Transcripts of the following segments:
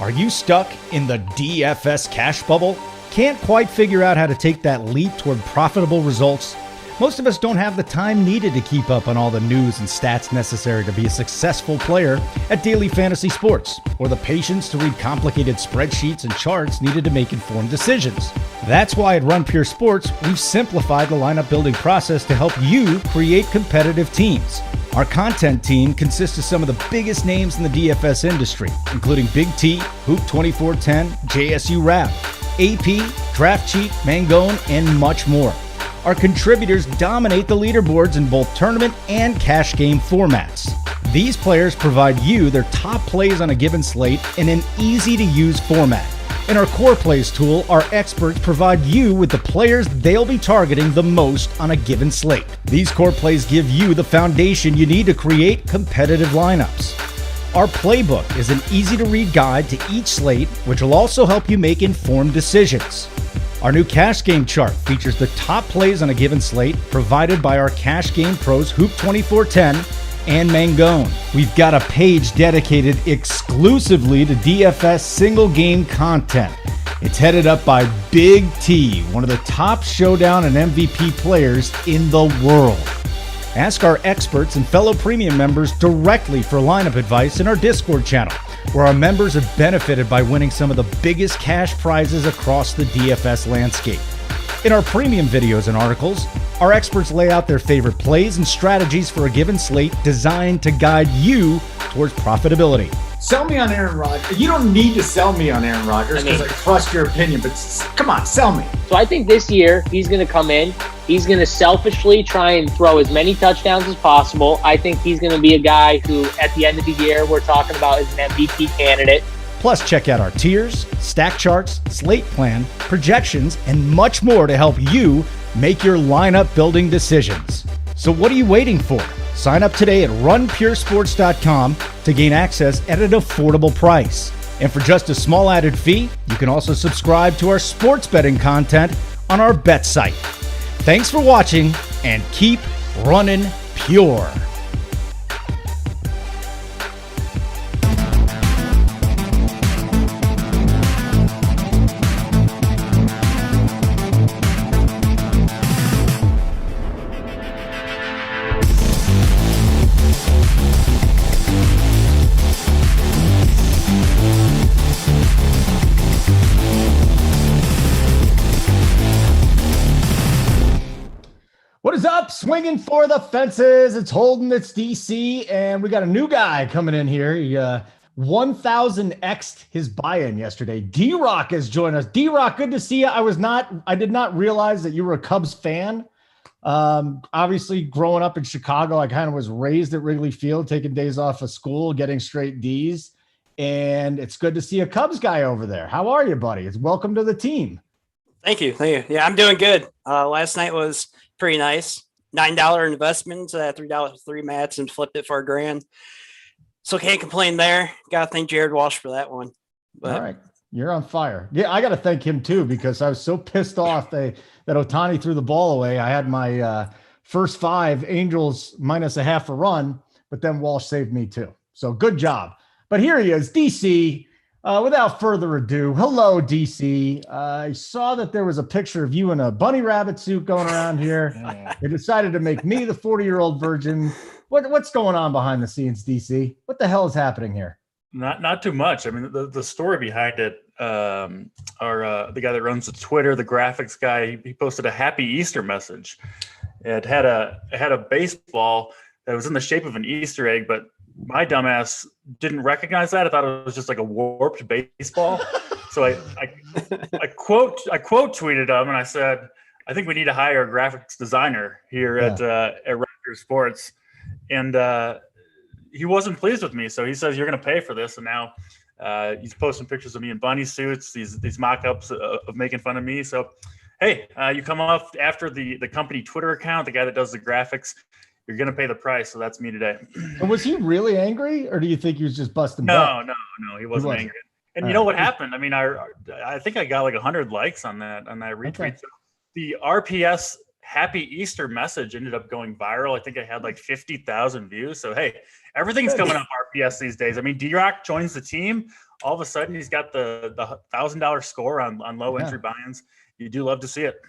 Are you stuck in the DFS cash bubble? Can't quite figure out how to take that leap toward profitable results? Most of us don't have the time needed to keep up on all the news and stats necessary to be a successful player at daily fantasy sports, or the patience to read complicated spreadsheets and charts needed to make informed decisions. That's why at Run Pure Sports, we've simplified the lineup building process to help you create competitive teams. Our content team consists of some of the biggest names in the DFS industry, including BigT, Hoop 2410, JSURab, AP, Draftcheat, Mangone, and much more. Our contributors dominate the leaderboards in both tournament and cash game formats. These players provide you their top plays on a given slate in an easy-to-use format. In our core plays tool, our experts provide you with the players they'll be targeting the most on a given slate. These core plays give you the foundation you need to create competitive lineups. Our playbook is an easy-to-read guide to each slate, which will also help you make informed decisions. Our new cash game chart features the top plays on a given slate provided by our cash game pros Hoop 2410 and Mangone. We've got a page dedicated exclusively to DFS single game content. It's headed up by BigT, one of the top Showdown and MVP players in the world. Ask our experts and fellow premium members directly for lineup advice in our Discord channel, where our members have benefited by winning some of the biggest cash prizes across the DFS landscape. In our premium videos and articles, our experts lay out their favorite plays and strategies for a given slate designed to guide you towards profitability. Sell me on Aaron Rodgers. You don't need to sell me on Aaron Rodgers because I trust your opinion, but come on, sell me. So I think this year he's going to come in. He's going to selfishly try and throw as many touchdowns as possible. I think he's going to be a guy who, at the end of the year, we're talking about as an MVP candidate. Plus, check out our tiers, stack charts, slate plan, projections, and much more to help you make your lineup building decisions. So what are you waiting for? Sign up today at runpuresports.com to gain access at an affordable price. And for just a small added fee, you can also subscribe to our sports betting content on our bet site. Thanks for watching, and keep running pure. What is up? Swinging for the fences. It's Holden, it's DC, and we got a new guy coming in here. He 1,000x'd his buy-in yesterday. D-Rock has joined us. D-Rock, good to see you. I did not realize that you were a Cubs fan. Obviously, growing up in Chicago, I kind of was raised at Wrigley Field, taking days off of school, getting straight D's. And it's good to see a Cubs guy over there. How are you, buddy? It's welcome to the team. Thank you. Yeah, I'm doing good. Last night was pretty nice. $9 investment, $3 for 3 mats, and flipped it for $1,000. So can't complain there. Got to thank Jared Walsh for that one. But, all right. You're on fire. Yeah, I got to thank him too, because I was so pissed off that Ohtani threw the ball away. I had my first 5 Angels minus a half a run, but then Walsh saved me too. So good job. But here he is, DC. Without further ado, hello, DC. I saw that there was a picture of you in a bunny rabbit suit going around here. They decided to make me the 40-year-old virgin. What's going on behind the scenes, DC? What the hell is happening here? Not too much. I mean, the story behind it, the guy that runs the Twitter, the graphics guy, he posted a happy Easter message. It had a baseball that was in the shape of an Easter egg, but my dumbass didn't recognize that. I thought it was just like a warped baseball. So I quote tweeted him and I said, I think we need to hire a graphics designer here at Raptor Sports. And he wasn't pleased with me. So he says, you're going to pay for this. And now he's posting pictures of me in bunny suits, these mock-ups of making fun of me. So, hey, you come off after the company Twitter account, the guy that does the graphics, you're going to pay the price. So that's me today. And was he really angry, or do you think he was just busting No, butt? no, he wasn't angry. And you know what happened? I mean, I think I got like 100 likes on that retweet. Okay. So the RPS Happy Easter message ended up going viral. I think it had like 50,000 views. So, hey, everything's coming up RPS these days. I mean, D-Rock joins the team. All of a sudden, he's got the $1,000 score on low entry buy-ins. You do love to see it.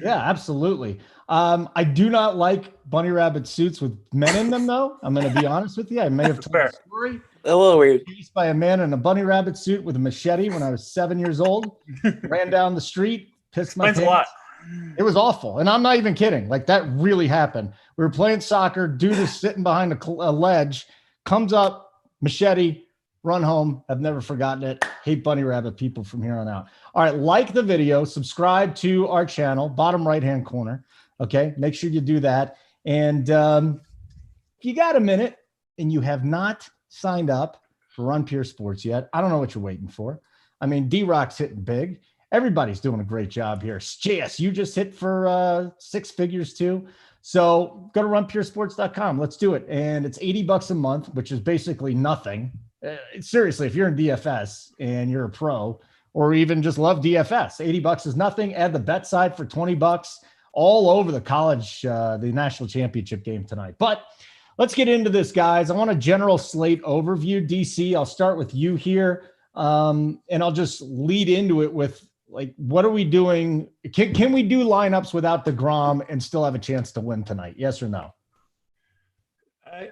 Yeah, absolutely. I do not like bunny rabbit suits with men in them, though. I'm going to be honest with you. I may have told a story. A little weird. Chased by a man in a bunny rabbit suit with a machete when I was 7 years old. Ran down the street, pissed my pants. A lot. It was awful. And I'm not even kidding. Like, that really happened. We were playing soccer. Dude is sitting behind a ledge, comes up, machete, run home. I've never forgotten it. Hate bunny rabbit people from here on out. All right. Like the video, subscribe to our channel, bottom right-hand corner. Okay. Make sure you do that. And if you got a minute and you have not signed up for Run Pure Sports yet, I don't know what you're waiting for. I mean, D-Rock's hitting big. Everybody's doing a great job here. JS, you just hit for 6 figures too. So go to runpuresports.com. Let's do it. And it's $80 a month, which is basically nothing. Seriously, if you're in DFS and you're a pro or even just love DFS, $80 is nothing. Add the bet side for $20 all over the college, the national championship game tonight. But let's get into this, guys. I want a general slate overview. DC, I'll start with you here. And I'll just lead into it with, like, what are we doing? Can we do lineups without DeGrom and still have a chance to win tonight? Yes or no?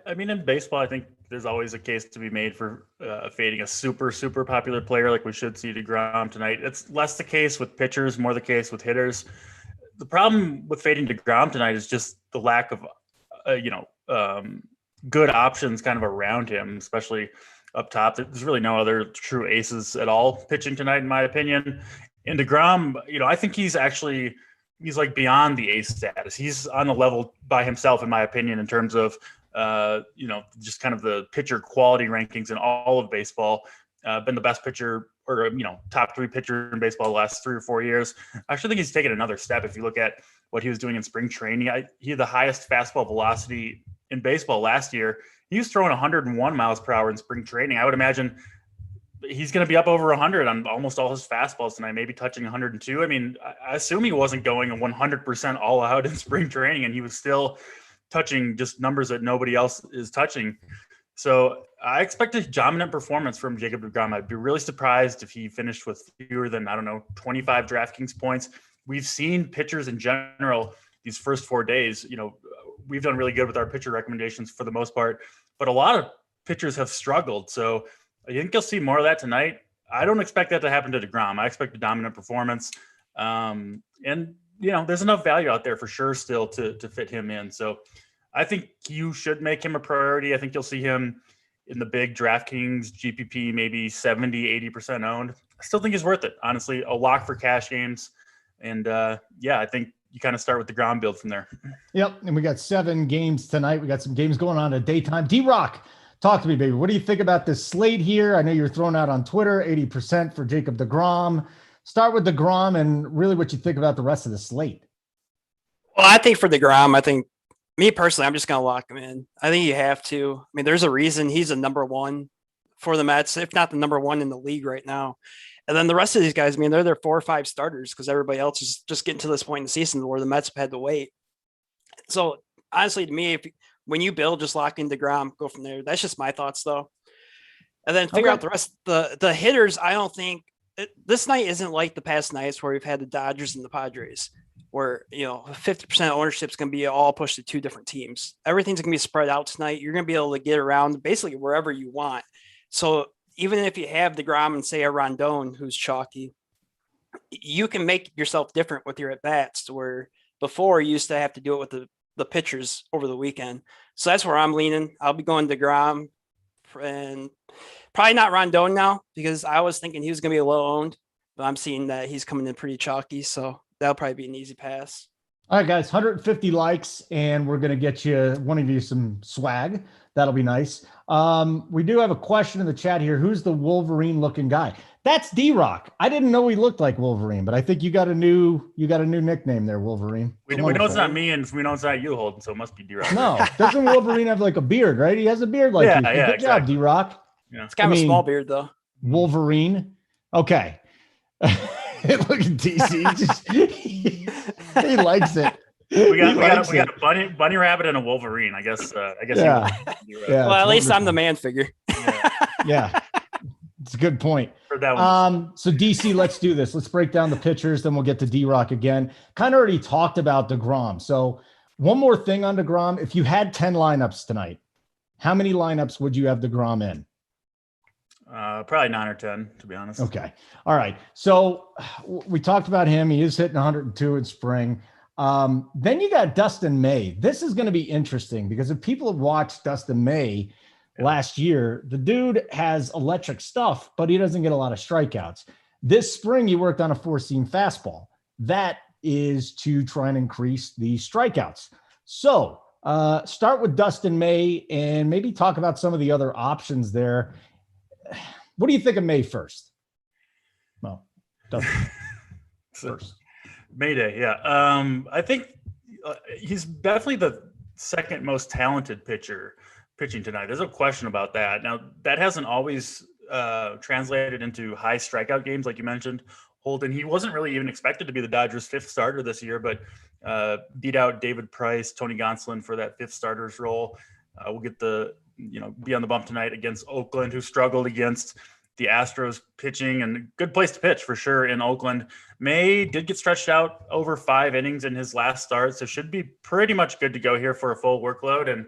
I mean, in baseball, I think there's always a case to be made for fading a super, super popular player like we should see DeGrom tonight. It's less the case with pitchers, more the case with hitters. The problem with fading DeGrom tonight is just the lack of, good options kind of around him, especially up top. There's really no other true aces at all pitching tonight, in my opinion. And DeGrom, I think he's like beyond the ace status. He's on the level by himself, in my opinion, in terms of, just kind of the pitcher quality rankings in all of baseball. Been the best pitcher or, top 3 pitcher in baseball the last 3 or 4 years. I actually think he's taken another step. If you look at what he was doing in spring training, he had the highest fastball velocity in baseball last year. He was throwing 101 miles per hour in spring training. I would imagine he's going to be up over 100 on almost all his fastballs tonight, maybe touching 102. I mean, I assume he wasn't going 100% all out in spring training, and he was still touching just numbers that nobody else is touching. So I expect a dominant performance from Jacob DeGrom. I'd be really surprised if he finished with fewer than, 25 DraftKings points. We've seen pitchers in general these first 4 days, we've done really good with our pitcher recommendations for the most part, but a lot of pitchers have struggled. So I think you'll see more of that tonight. I don't expect that to happen to DeGrom. I expect a dominant performance. And there's enough value out there for sure still to fit him in. So I think you should make him a priority. I think you'll see him in the big DraftKings GPP, maybe 70-80% owned. I still think he's worth it. Honestly, a lock for cash games. And I think you kind of start with the ground build from there. Yep. And we got 7 games tonight. We got some games going on at daytime. D-Rock, talk to me, baby. What do you think about this slate here? I know you're throwing out on Twitter 80% for Jacob DeGrom. Start with DeGrom and really what you think about the rest of the slate. Well, I think for DeGrom, me personally, I'm just going to lock him in. I think you have to. I mean, there's a reason he's a number 1 for the Mets, if not the number 1 in the league right now. And then the rest of these guys, they're their 4 or 5 starters because everybody else is just getting to this point in the season where the Mets have had to wait. So honestly, to me, when you build, just lock in DeGrom, go from there. That's just my thoughts, though. And then figure out the rest. The hitters, I don't think this night isn't like the past nights where we've had the Dodgers and the Padres, where 50% ownership is going to be all pushed to 2 different teams. Everything's going to be spread out tonight. You're going to be able to get around basically wherever you want. So even if you have DeGrom and say a Rondon who's chalky, you can make yourself different with your at-bats, where before you used to have to do it with the pitchers over the weekend. So that's where I'm leaning. I'll be going DeGrom and probably not Rondon now because I was thinking he was going to be low owned, but I'm seeing that he's coming in pretty chalky. So that'll probably be an easy pass. All right, guys, 150 likes, and we're going to get one of you some swag. That'll be nice. We do have a question in the chat here. Who's the Wolverine-looking guy? That's D-Rock. I didn't know he looked like Wolverine, but I think you got a new nickname there, Wolverine. We know it's not me, and we know it's not you, Holden, so it must be D-Rock. No, doesn't Wolverine have like a beard, right? He has a beard like you. Yeah, Good job, D-Rock. Yeah. It's kind of a small beard, though. Wolverine. Okay. Look at DC. He likes it. We got a bunny rabbit and a Wolverine. I guess. Yeah. Well, at least I'm the man figure. Yeah. It's a good point. For that one. So DC, let's do this. Let's break down the pitchers, then we'll get to D-Rock again. Kind of already talked about DeGrom. So one more thing on DeGrom. If you had 10 lineups tonight, how many lineups would you have DeGrom in? Probably 9 or 10, to be honest. Okay. All right. So we talked about him. He is hitting 102 in spring. Then you got Dustin May. This is going to be interesting because if people have watched Dustin May last year, the dude has electric stuff, but he doesn't get a lot of strikeouts. This spring, he worked on a 4-seam fastball. That is to try and increase the strikeouts. So start with Dustin May and maybe talk about some of the other options there. What do you think of May first? Well, Dustin first. Mayday, yeah. I think he's definitely the second most talented pitcher pitching tonight. There's no question about that. Now, that hasn't always translated into high strikeout games, like you mentioned. Holden, he wasn't really even expected to be the Dodgers' 5th starter this year, but beat out David Price, Tony Gonsolin for that 5th starter's role. We'll get be on the bump tonight against Oakland, who struggled against the Astros pitching, and good place to pitch for sure in Oakland. May did get stretched out over 5 innings in his last start, so should be pretty much good to go here for a full workload. And,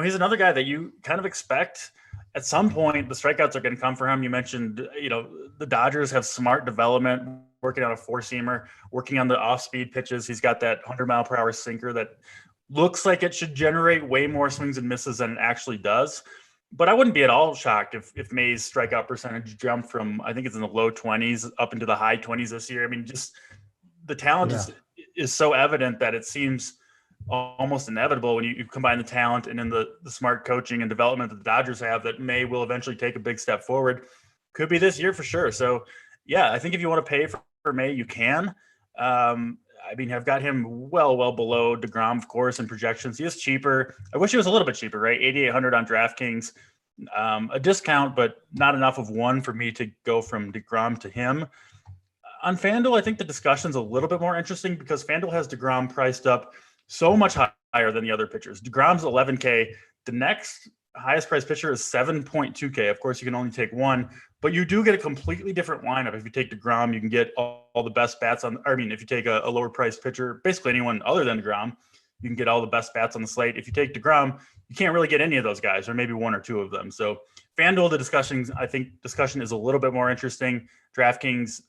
he's another guy that you kind of expect at some point the strikeouts are going to come for him. You mentioned, the Dodgers have smart development, working on a 4-seamer, working on the off-speed pitches. He's got that 100-mile-per-hour sinker that looks like it should generate way more swings and misses than it actually does. But I wouldn't be at all shocked if May's strikeout percentage jumped from, I think it's in the low 20s up into the high 20s this year. I mean, just the talent is so evident that it seems almost inevitable when you combine the talent and then the smart coaching and development that the Dodgers have, that May will eventually take a big step forward. Could be this year for sure. So, yeah, I think if you want to pay for May, you can. I've got him well below DeGrom, of course, in projections. He is cheaper. I wish he was a little bit cheaper, right? 8,800 on DraftKings. A discount, but not enough of one for me to go from DeGrom to him. On FanDuel, I think the discussion's a little bit more interesting because FanDuel has DeGrom priced up so much higher than the other pitchers. DeGrom's 11K. The next highest priced pitcher is 7.2K. Of course, you can only take one, but you do get a completely different lineup. If you take DeGrom, you can get all the best bats if you take a lower priced pitcher, basically anyone other than DeGrom, you can get all the best bats on the slate. If you take DeGrom, you can't really get any of those guys, or maybe one or two of them. So FanDuel, the discussion is a little bit more interesting. DraftKings,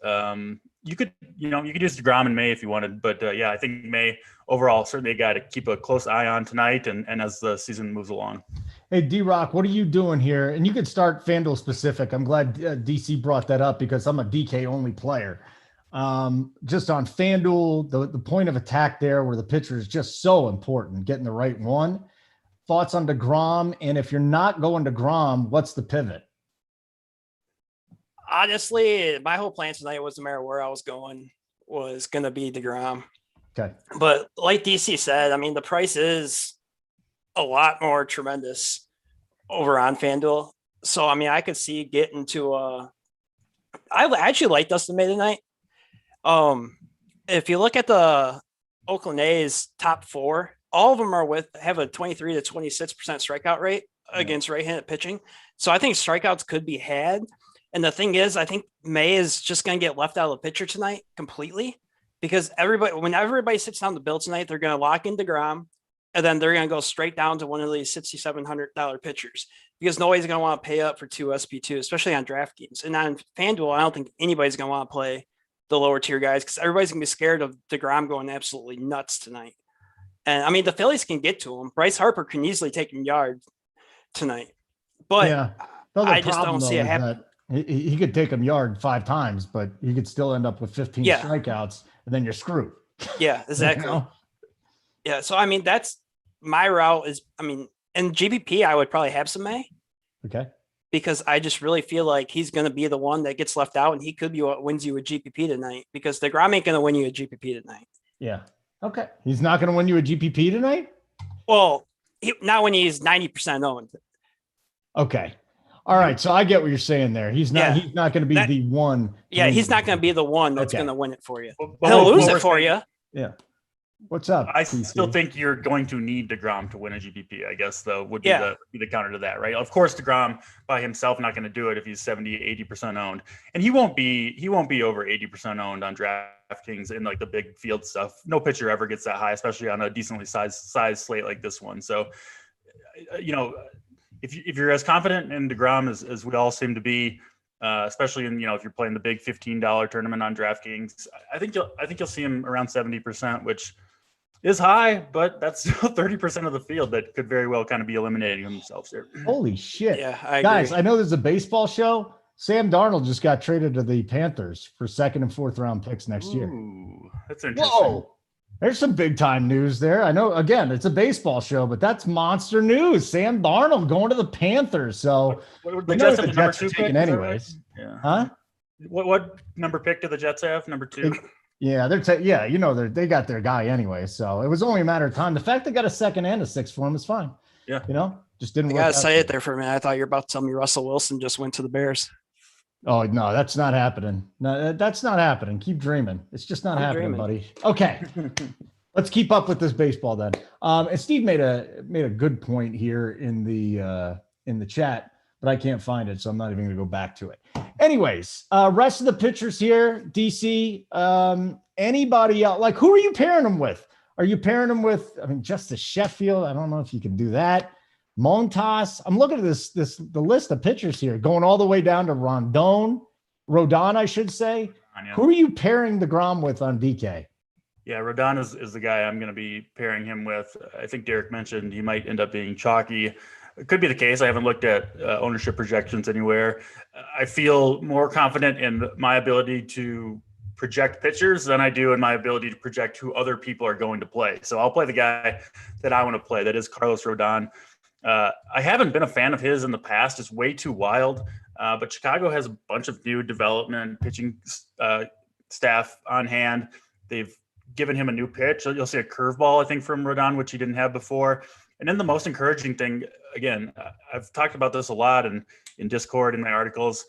you could use DeGrom in May if you wanted, but I think May overall certainly a guy to keep a close eye on tonight and as the season moves along. Hey, D-Rock, what are you doing here? And you could start FanDuel specific. I'm glad DC brought that up because I'm a DK only player. Just on FanDuel, the point of attack there where the pitcher is just so important, getting the right one. Thoughts on DeGrom? And if you're not going DeGrom, what's the pivot? Honestly, my whole plan tonight was no matter where I was going was going to be DeGrom. Okay. But like DC said, the price is a lot more tremendous over on FanDuel. So, I could see getting to I actually like Dustin May tonight. If you look at the Oakland A's top 4, all of them have a 23 to 26% strikeout rate against right-handed pitching. So I think strikeouts could be had. And the thing is, I think May is just going to get left out of the picture tonight completely because when everybody sits down to build tonight, they're going to lock in DeGrom and then they're going to go straight down to one of these $6,700 pitchers because nobody's going to want to pay up for 2 SP2, especially on DraftKings. And on FanDuel, I don't think anybody's going to want to play the lower tier guys because everybody's going to be scared of DeGrom going absolutely nuts tonight. And the Phillies can get to him. Bryce Harper can easily take him yard tonight, but I just don't see it happen. He could take him yard 5 times, but he could still end up with 15 strikeouts, and then you're screwed. Yeah, exactly. Yeah, so that's my route. In GPP, I would probably have some May. Okay. Because I just really feel like he's going to be the one that gets left out, and he could be what wins you a GPP tonight because DeGrom ain't going to win you a GPP tonight. Yeah. Okay. He's not going to win you a GPP tonight? Well, not when he's 90% owned. Okay. All right. So I get what you're saying there. He's not going to be the one. Yeah. He's not going to be the one that's going to win it for you. He'll lose it for you. Yeah. What's up? I PC? still think you're going to need DeGrom to win a GPP, I guess, though, would be, the counter to that, right? Of course, DeGrom by himself not going to do it if he's 70, 80% owned. And he won't be over 80% owned on DraftKings in like the big field stuff. No pitcher ever gets that high, especially on a decently sized slate like this one. So, if you're as confident in DeGrom as we all seem to be, especially in, if you're playing the big $15 tournament on DraftKings, I think you'll see him around 70%, which is high, but that's still 30% of the field that could very well kind of be eliminating themselves here. Holy shit. Yeah, I guys, agree. I know there's a baseball show. Sam Darnold just got traded to the Panthers for 2nd and 4th round picks next year. Ooh, that's interesting. Whoa. There's some big time news there. I know, again, it's a baseball show, but that's monster news. Sam Darnold going to the Panthers. So the Jets have the number 2 pick anyways. Right? Yeah. Huh? What number pick do the Jets have? Number 2? Yeah, they got their guy anyway. So it was only a matter of time. The fact they got a 2nd and a 6th for him is fine. Yeah. Just didn't I work gotta out. say it there for a minute. I thought you were about to tell me Russell Wilson just went to the Bears. Oh, no, that's not happening. No, that's not happening. Keep dreaming. It's just not happening, buddy. Okay. Let's keep up with this baseball then. And Steve made a good point here in the chat, but I can't find it, so I'm not even going to go back to it. Anyways, rest of the pitchers here, DC. Anybody else? Like, who are you pairing them with? Are you pairing them with? Justice Sheffield. I don't know if you can do that. Montas. I'm looking at the list of pitchers here, going all the way down to rodon, I should say. Yeah. Who are you pairing DeGrom with on DK? Yeah, Rodon is the guy I'm going to be pairing him with. I think Derek mentioned he might end up being chalky. It could be the case. I haven't looked at ownership projections anywhere. I feel more confident in my ability to project pitchers than I do in my ability to project who other people are going to play. So I'll play the guy that I want to play. That is Carlos Rodon. I haven't been a fan of his in the past. It's way too wild. But Chicago has a bunch of new development pitching staff on hand. They've given him a new pitch. You'll see a curveball, I think, from Rodon, which he didn't have before. And then the most encouraging thing, again, I've talked about this a lot in Discord in my articles.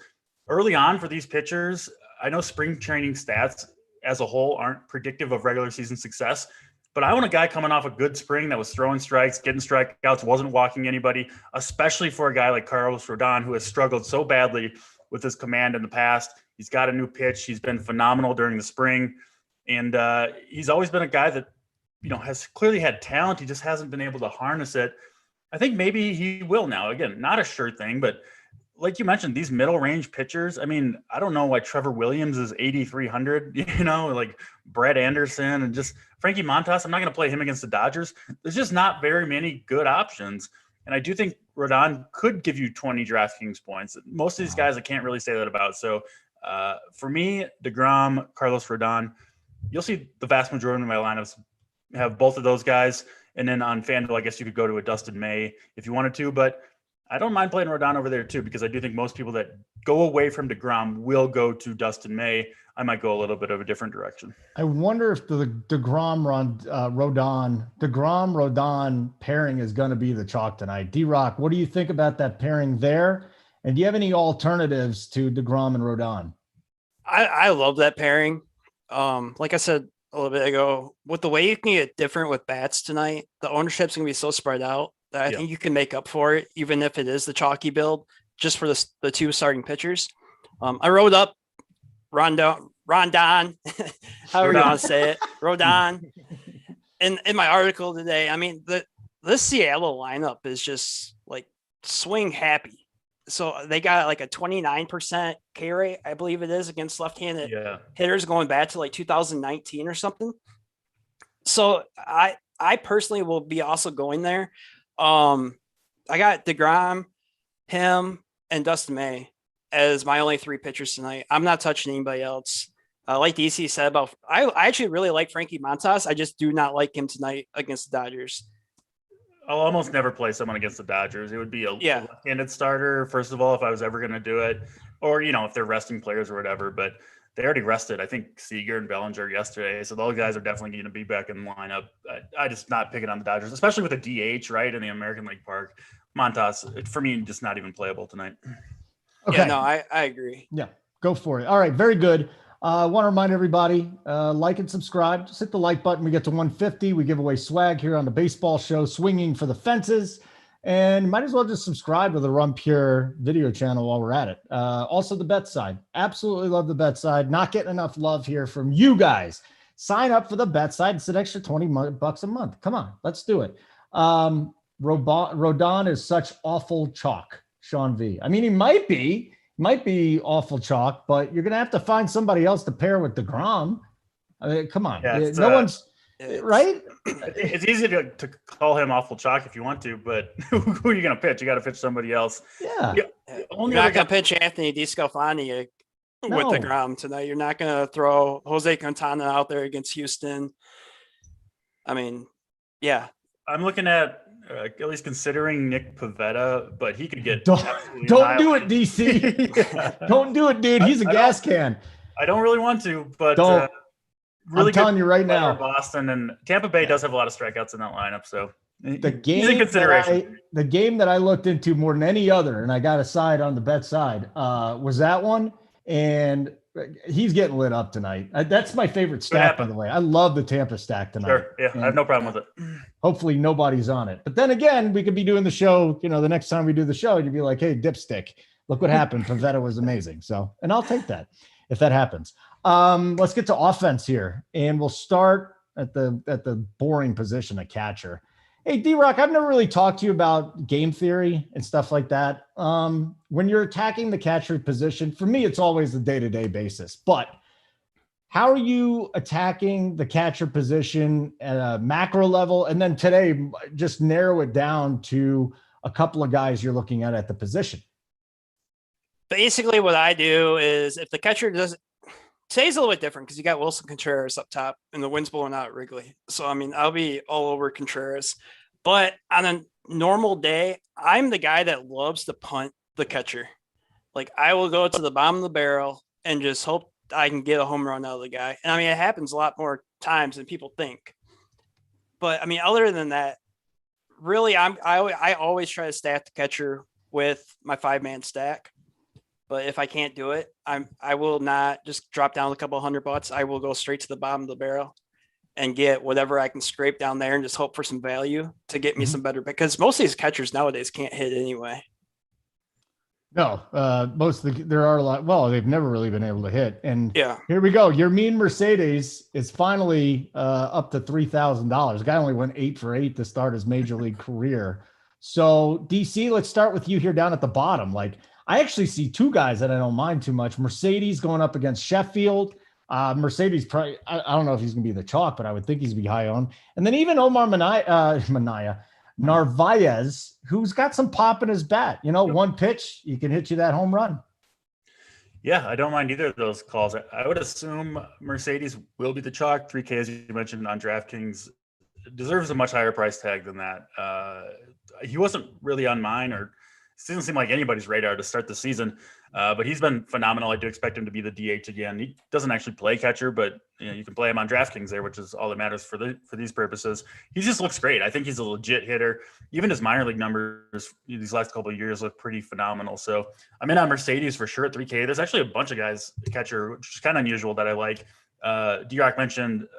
Early on for these pitchers, I know spring training stats as a whole aren't predictive of regular season success, but I want a guy coming off a good spring that was throwing strikes, getting strikeouts, wasn't walking anybody, especially for a guy like Carlos Rodon, who has struggled so badly with his command in the past. He's got a new pitch. He's been phenomenal during the spring. And he's always been a guy that, has clearly had talent. He just hasn't been able to harness it. I think maybe he will now. Again, not a sure thing, but like you mentioned, these middle range pitchers, I don't know why Trevor Williams is 8,300, like Brett Anderson and just Frankie Montas. I'm not going to play him against the Dodgers. There's just not very many good options. And I do think Rodon could give you 20 DraftKings points. Most of these guys, I can't really say that about. So for me, DeGrom, Carlos Rodon, you'll see the vast majority of my lineups have both of those guys. And then on FanDuel, I guess you could go to a Dustin May if you wanted to, but I don't mind playing Rodon over there too, because I do think most people that go away from DeGrom will go to Dustin May. I might go a little bit of a different direction. I wonder if the DeGrom-Rodon pairing is going to be the chalk tonight. D-Rock, what do you think about that pairing there? And do you have any alternatives to DeGrom and Rodon? I love that pairing. Like I said a little bit ago, with the way you can get different with bats tonight, the ownership's going to be so spread out that I think you can make up for it, even if it is the chalky build, just for the two starting pitchers. I wrote up Rondon, however you want to say it, Rodon. In my article today, this Seattle lineup is just like swing happy. So they got like a 29% K rate, I believe it is, against left-handed hitters going back to like 2019 or something. So I personally will be also going there. I got DeGrom, him, and Dustin May as my only three pitchers tonight. I'm not touching anybody else. Like DC said about, I actually really like Frankie Montas. I just do not like him tonight against the Dodgers. I'll almost never play someone against the Dodgers. It would be a left-handed starter, first of all, if I was ever going to do it, or, if they're resting players or whatever, but they already rested, I think, Seager and Bellinger yesterday. So those guys are definitely going to be back in the lineup. I just not picking on the Dodgers, especially with a DH, right, in the American League Park. Montas, for me, just not even playable tonight. Okay. Yeah, no, I agree. Yeah, go for it. All right, very good. I want to remind everybody, like and subscribe. Just hit the like button. We get to 150. We give away swag here on the baseball show, Swinging for the Fences. And might as well just subscribe to the Run Pure video channel while we're at it. Also, the bet side. Absolutely love the bet side. Not getting enough love here from you guys. Sign up for the bet side. It's an extra $20 a month. Come on, let's do it. Rodon is such awful chalk, Sean V. I mean, he might be awful chalk, but you're going to have to find somebody else to pair with DeGrom. I mean, come on. Yeah, no one's right. It's easy to call him awful chalk if you want to, but who are you going to pitch? You got to pitch somebody else. Yeah. You're not going to pitch Anthony DeScalfani with DeGrom tonight. You're not going to throw Jose Quintana out there against Houston. I mean, yeah. I'm looking at least considering Nick Pivetta, but he could get don't do it, DC. Yeah. Don't do it, dude. He's a gas can. I don't really want to, but don't. Really I'm telling you right now, Boston and Tampa Bay does have a lot of strikeouts in that lineup, so the game he's in consideration. The game that I looked into more than any other, and I got a side on the bet side, was that one, and he's getting lit up tonight. That's my favorite stack, by the way. I love the Tampa stack tonight. Sure, yeah, I have no problem with it. Hopefully nobody's on it. But then again, we could be doing the show, the next time we do the show, you'd be like, hey, dipstick, look what happened. Pivetta was amazing. So, and I'll take that if that happens. Let's get to offense here, and we'll start at the boring position of catcher. Hey, D-Rock, I've never really talked to you about game theory and stuff like that. When you're attacking the catcher position, for me, it's always a day-to-day basis. But how are you attacking the catcher position at a macro level? And then today, just narrow it down to a couple of guys you're looking at the position. Basically, what I do is if the catcher doesn't, today's a little bit different because you got Wilson Contreras up top and the wind's blowing out at Wrigley. So, I mean, I'll be all over Contreras. But on a normal day, I'm the guy that loves to punt the catcher. Like, I will go to the bottom of the barrel and just hope I can get a home run out of the guy. And, I mean, it happens a lot more times than people think. But, I mean, other than that, really, I always try to stack the catcher with my 5-man stack. But if I can't do it, I will not just drop down a couple $100. I will go straight to the bottom of the barrel and get whatever I can scrape down there and just hope for some value to get me some better, because most of these catchers nowadays can't hit anyway. No, there are a lot. Well, they've never really been able to hit. And yeah, here we go. Your mean Mercedes is finally up to $3,000. The guy only went 8 for 8 to start his major league career. So DC, let's start with you here down at the bottom. Like, I actually see two guys that I don't mind too much. Mercedes going up against Sheffield. Mercedes, probably, I don't know if he's going to be the chalk, but I would think he's going to be high on. And then even Omar Narvaez, who's got some pop in his bat. One pitch, he can hit you that home run. Yeah, I don't mind either of those calls. I would assume Mercedes will be the chalk. 3K, as you mentioned on DraftKings, deserves a much higher price tag than that. He wasn't really on mine, or it doesn't seem like anybody's radar to start the season, but he's been phenomenal. I do expect him to be the DH again. He doesn't actually play catcher, but you can play him on DraftKings there, which is all that matters for these purposes. He just looks great. I think he's a legit hitter. Even his minor league numbers these last couple of years look pretty phenomenal. So I'm in on Mercedes for sure at 3K. There's actually a bunch of guys catcher, which is kind of unusual, that I like. D-Rock mentioned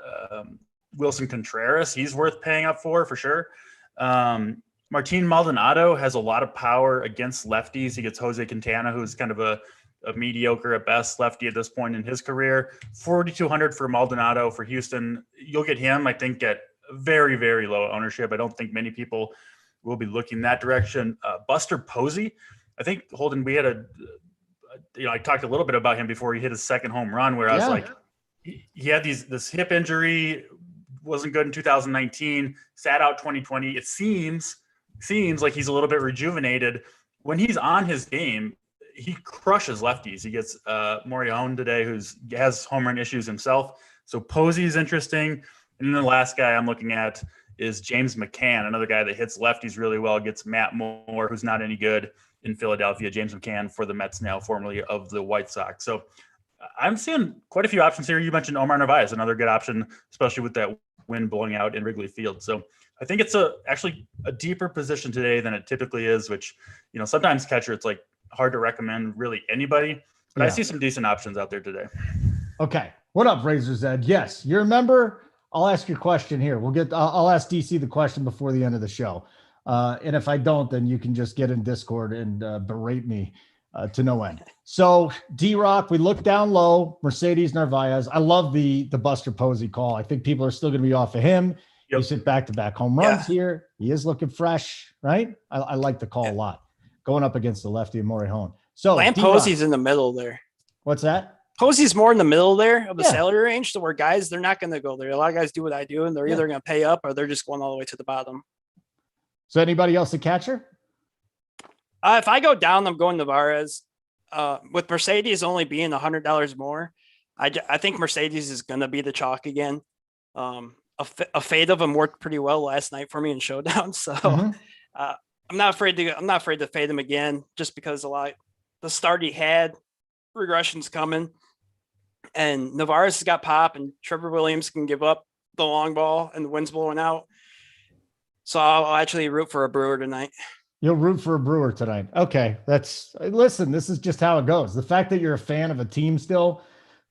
Wilson Contreras. He's worth paying up for sure. Martin Maldonado has a lot of power against lefties. He gets Jose Quintana, who's kind of a mediocre at best lefty at this point in his career. 4,200 for Maldonado for Houston. You'll get him, I think, at very, very low ownership. I don't think many people will be looking that direction. Buster Posey, I think, Holden, we had I talked a little bit about him before he hit his second home run, where I was like, he had this hip injury, wasn't good in 2019, sat out 2020. It seems like he's a little bit rejuvenated. When he's on his game, he crushes lefties. He gets Morion today, has home run issues himself. So Posey is interesting. And then the last guy I'm looking at is James McCann, another guy that hits lefties really well, gets Matt Moore, who's not any good in Philadelphia. James McCann for the Mets now, formerly of the White Sox. So I'm seeing quite a few options here. You mentioned Omar Narvaez, another good option, especially with that wind blowing out in Wrigley Field. So I think it's actually a deeper position today than it typically is, which, sometimes catcher, it's like hard to recommend really anybody, but I see some decent options out there today. Okay. What up, Razor's Ed? Yes, you're a member. I'll ask your question here. I'll ask DC the question before the end of the show. And if I don't, then you can just get in Discord and berate me to no end. So D-Rock, we look down low, Mercedes Narvaez. I love the Buster Posey call. I think people are still going to be off of him. Yep. You sit back-to-back home runs here. He is looking fresh, right? I like the call a lot. Going up against the lefty, Morejon. So Posey's in the middle there. What's that? Posey's more in the middle there of the salary range, so where guys, they're not going to go there. A lot of guys do what I do, and they're either going to pay up or they're just going all the way to the bottom. So anybody else a catcher? If I go down, I'm going Narvaez. With Mercedes only being $100 more, I think Mercedes is going to be the chalk again. A fade of him worked pretty well last night for me in Showdown, so I'm not afraid to fade him again, just because the start he had, regression's coming. And Narvaez has got pop, and Trevor Williams can give up the long ball, and the wind's blowing out. So I'll actually root for a Brewer tonight. You'll root for a Brewer tonight. Okay. Listen, this is just how it goes. The fact that you're a fan of a team still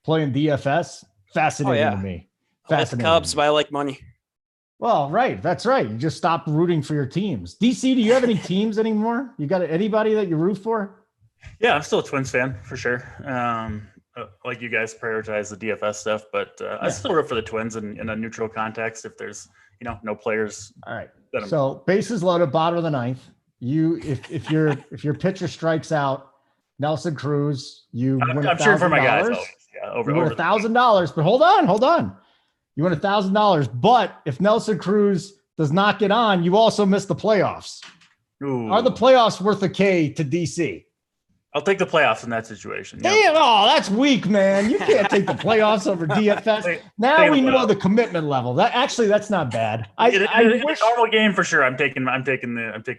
playing DFS, fascinating to me. I like the Cubs, but I like money. Well, right. That's right. You just stop rooting for your teams. DC, do you have any teams anymore? You got anybody that you root for? Yeah, I'm still a Twins fan for sure. Like you guys prioritize the DFS stuff, but I still root for the Twins in a neutral context if there's, no players. All right. So bases loaded, bottom of the ninth. If your pitcher strikes out, Nelson Cruz, you win $1,000. I'm cheering for my guys. You win $1,000, but hold on. You win $1,000, but if Nelson Cruz does not get on, you also miss the playoffs. Ooh. Are the playoffs worth a K to DC? I'll take the playoffs in that situation. Damn, that's weak, man. You can't take the playoffs over DFS. Now we know the commitment level. That's not bad. I wish normal game for sure. I'm taking.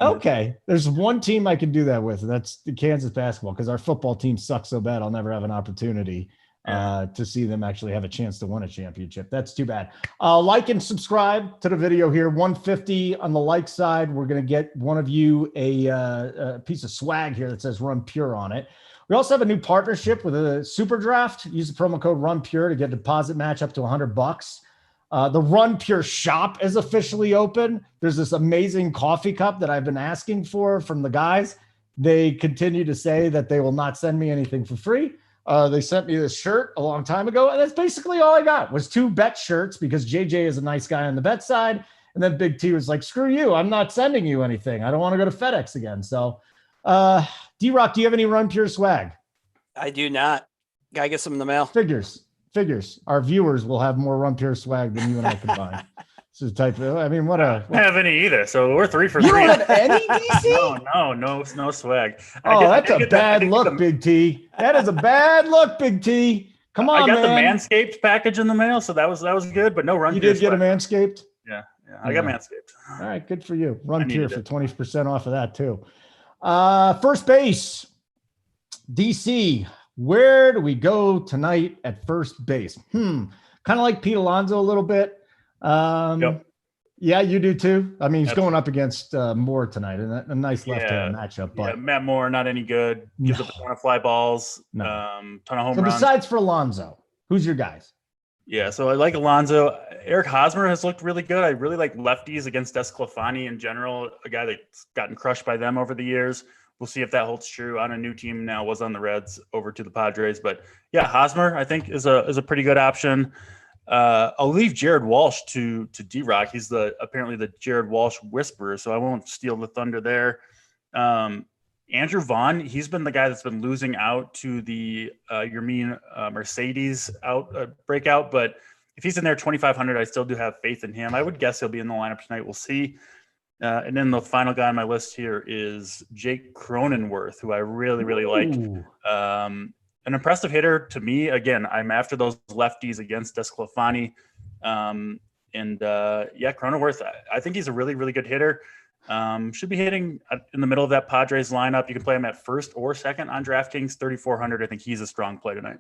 Okay, there's one team I can do that with, and that's the Kansas basketball, because our football team sucks so bad. I'll never have an opportunity to see them actually have a chance to win a championship. That's too bad. Like and subscribe to the video here. 150 on the like side. We're going to get one of you a piece of swag here that says Run Pure on it. We also have a new partnership with a Super Draft. Use the promo code Run Pure to get a deposit match up to $100. The Run Pure shop is officially open. There's this amazing coffee cup that I've been asking for from the guys. They continue to say that they will not send me anything for free. They sent me this shirt a long time ago, and that's basically all I got was 2 bet shirts, because JJ is a nice guy on the bet side. And then Big T was like, screw you. I'm not sending you anything. I don't want to go to FedEx again. So D-Rock, do you have any Run Pure swag? I do not. Gotta get some in the mail. Figures. Our viewers will have more Run Pure swag than you and I combined. So type of, I mean, I don't have any either. So we're 3 for 3. You don't have any, DC? No swag. That's a bad look, Big T. That is a bad look, Big T. Come on, man. I got the Manscaped package in the mail, so that was good, but no Run Pure. You did get a Manscaped? Yeah. I got Manscaped. All right, good for you. Run Pure for 20% off of that too. First base, DC. Where do we go tonight at first base? Kind of like Pete Alonso a little bit. Yep. Yeah, you do too. I mean, he's going up against Moore tonight, and a nice left-hand matchup. But Matt Moore, not any good. Gives up a ton of fly balls, ton of home runs. Besides for Alonso, who's your guys? Yeah, so I like Alonso. Eric Hosmer has looked really good. I really like lefties against Desclafani in general, a guy that's gotten crushed by them over the years. We'll see if that holds true on a new team now. Was on the Reds over to the Padres, but yeah, Hosmer I think is a pretty good option. I'll leave Jared Walsh to D-Rock. He's apparently the Jared Walsh whisperer, so I won't steal the thunder there. Andrew Vaughn, he's been the guy that's been losing out to the Yermin Mercedes breakout, but if he's in there 2,500, I still do have faith in him. I would guess he'll be in the lineup tonight. We'll see. And then the final guy on my list here is Jake Cronenworth, who I really, really like. An impressive hitter to me. Again, I'm after those lefties against Desclafani. Cronenworth, I think he's a really, really good hitter. Should be hitting in the middle of that Padres lineup. You can play him at first or second on DraftKings, 3,400. I think he's a strong play tonight.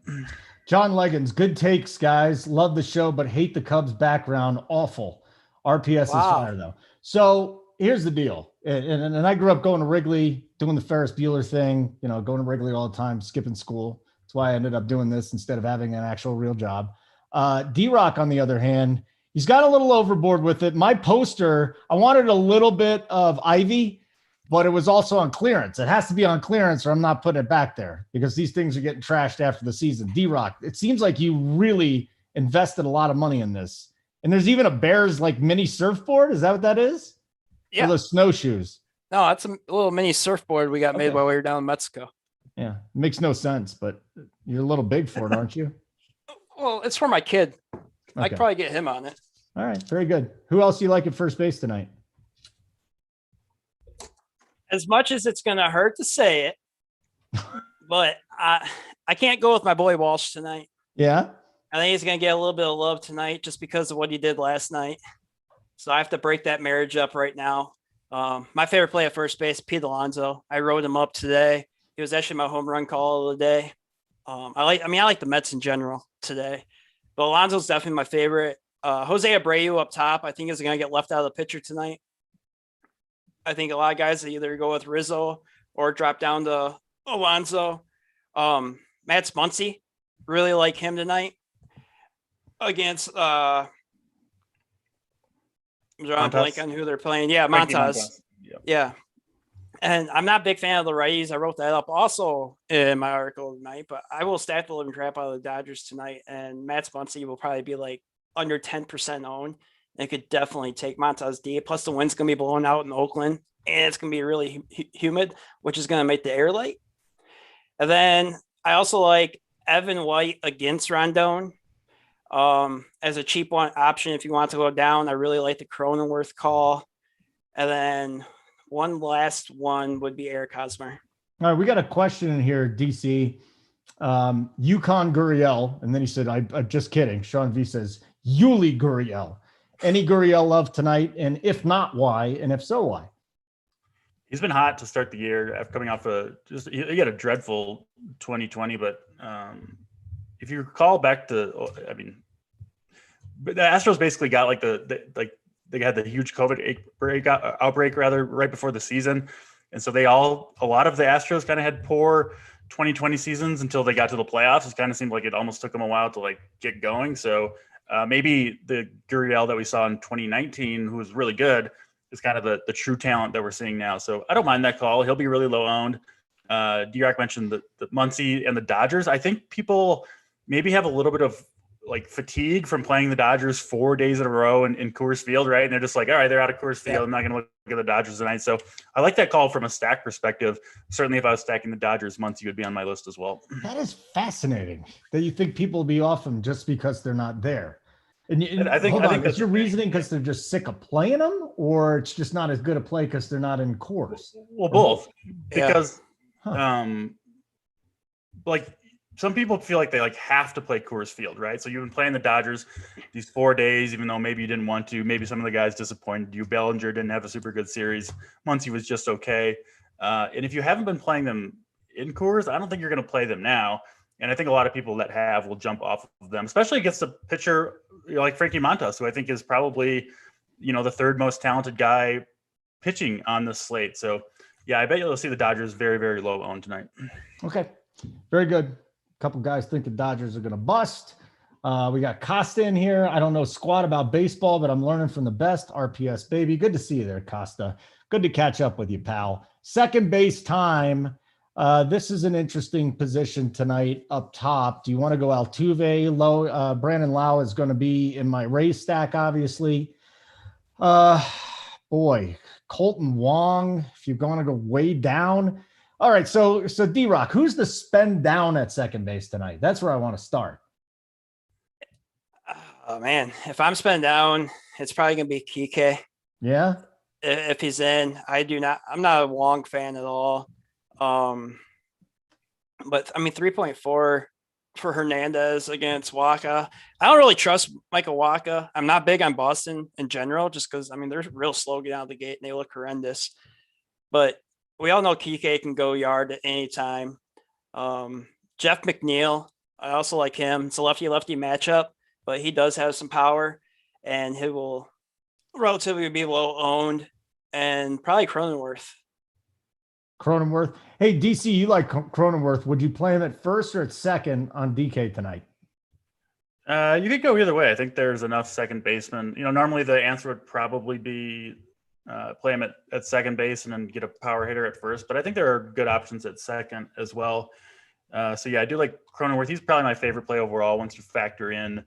John Leggins, good takes, guys. Love the show, but hate the Cubs background. Awful. RPS is fire, though. So here's the deal. And I grew up going to Wrigley, doing the Ferris Bueller thing, going to Wrigley all the time, skipping school. That's why I ended up doing this instead of having an actual real job. D-Rock, on the other hand, he's got a little overboard with it. My poster, I wanted a little bit of Ivy, but it was also on clearance. It has to be on clearance or I'm not putting it back there because these things are getting trashed after the season. D-Rock, it seems like you really invested a lot of money in this. And there's even a Bears like mini surfboard. Is that what that is? Yeah. Or those snowshoes. No, that's a little mini surfboard we got made while we were down in Mexico. Yeah. It makes no sense, but you're a little big for it, aren't you? Well, it's for my kid. Okay. I could probably get him on it. All right. Very good. Who else do you like at first base tonight? As much as it's going to hurt to say it, but I can't go with my boy Walsh tonight. Yeah. I think he's going to get a little bit of love tonight just because of what he did last night. So I have to break that marriage up right now. My favorite play at first base, Pete Alonso. I wrote him up today. He was actually my home run call of the day. I like the Mets in general today, but Alonso's definitely my favorite. Jose Abreu up top, I think is going to get left out of the picture tonight. I think a lot of guys either go with Rizzo or drop down to Alonso. Matt Muncy, really like him tonight against I'm drawing a blank on who they're playing. Yeah, Montas. Yeah. And I'm not a big fan of the righties. I wrote that up also in my article tonight, but I will stack the living crap out of the Dodgers tonight. And Matt Muncy will probably be like under 10% owned. It could definitely take Montas D. Plus the wind's going to be blowing out in Oakland and it's going to be really humid, which is going to make the air light. And then I also like Evan White against Rondon as a cheap one option. If you want to go down, I really like the Cronenworth call. And then one last one would be Eric Hosmer. All right. We got a question in here, DC. Yukon Gurriel. And then he said, I'm just kidding. Sean V says, Yuli Gurriel. Any Gurriel love tonight? And if not, why? And if so, why? He's been hot to start the year after coming off he had a dreadful 2020, but if you recall back to, the Astros basically got like they had the huge COVID outbreak right before the season. And so a lot of the Astros kind of had poor 2020 seasons until they got to the playoffs. It kind of seemed like it almost took them a while to like get going. So maybe the Gurriel that we saw in 2019, who was really good, is kind of the true talent that we're seeing now. So I don't mind that call. He'll be really low owned. D-Rock mentioned the Muncy and the Dodgers. I think people maybe have a little bit of like fatigue from playing the Dodgers 4 days in a row in Coors Field, right? And they're just like, all right, they're out of Coors Field. Yeah. I'm not going to look at the Dodgers tonight. So I like that call from a stack perspective. Certainly if I was stacking the Dodgers, Muncy would be on my list as well. That is fascinating that you think people will be off them just because they're not there. And I think that's your reasoning because they're just sick of playing them, or it's just not as good a play because they're not in Coors? Well, both. Because like some people feel like they like have to play Coors Field, right? So you've been playing the Dodgers these 4 days, even though maybe you didn't want to. Maybe some of the guys disappointed you. Bellinger didn't have a super good series. Muncy was just okay. And if you haven't been playing them in Coors, I don't think you're going to play them now. And I think a lot of people that have will jump off of them, especially against a pitcher like Frankie Montas, who I think is probably, the third most talented guy pitching on the slate. So, yeah, I bet you'll see the Dodgers very, very low owned tonight. Okay, very good. A couple guys think the Dodgers are going to bust. We got Costa in here. I don't know squat about baseball, but I'm learning from the best. RPS, baby. Good to see you there, Costa. Good to catch up with you, pal. Second base time. This is an interesting position tonight up top. Do you want to go Altuve? Low? Brandon Lau is going to be in my Rays stack, obviously. Colton Wong, if you're going to go way down. All right, so D-Rock, who's the spend down at second base tonight? That's where I want to start. Oh, man. If I'm spending down, it's probably going to be Kike. Yeah? If he's in. I'm not a Wong fan at all. But 3.4 for Hernandez against Waka. I don't really trust Michael Waka. I'm not big on Boston in general, just because they're real slow getting out of the gate and they look horrendous. But we all know Kike can go yard at any time. Jeff McNeil, I also like him. It's a lefty-lefty matchup, but he does have some power, and he will relatively be low owned, and probably Cronenworth. Cronenworth. Hey, DC, you like Cronenworth. Would you play him at first or at second on DK tonight? You could go either way. I think there's enough second basemen. Normally the answer would probably be play him at second base and then get a power hitter at first. But I think there are good options at second as well. So yeah, I do like Cronenworth. He's probably my favorite play overall. Once you factor in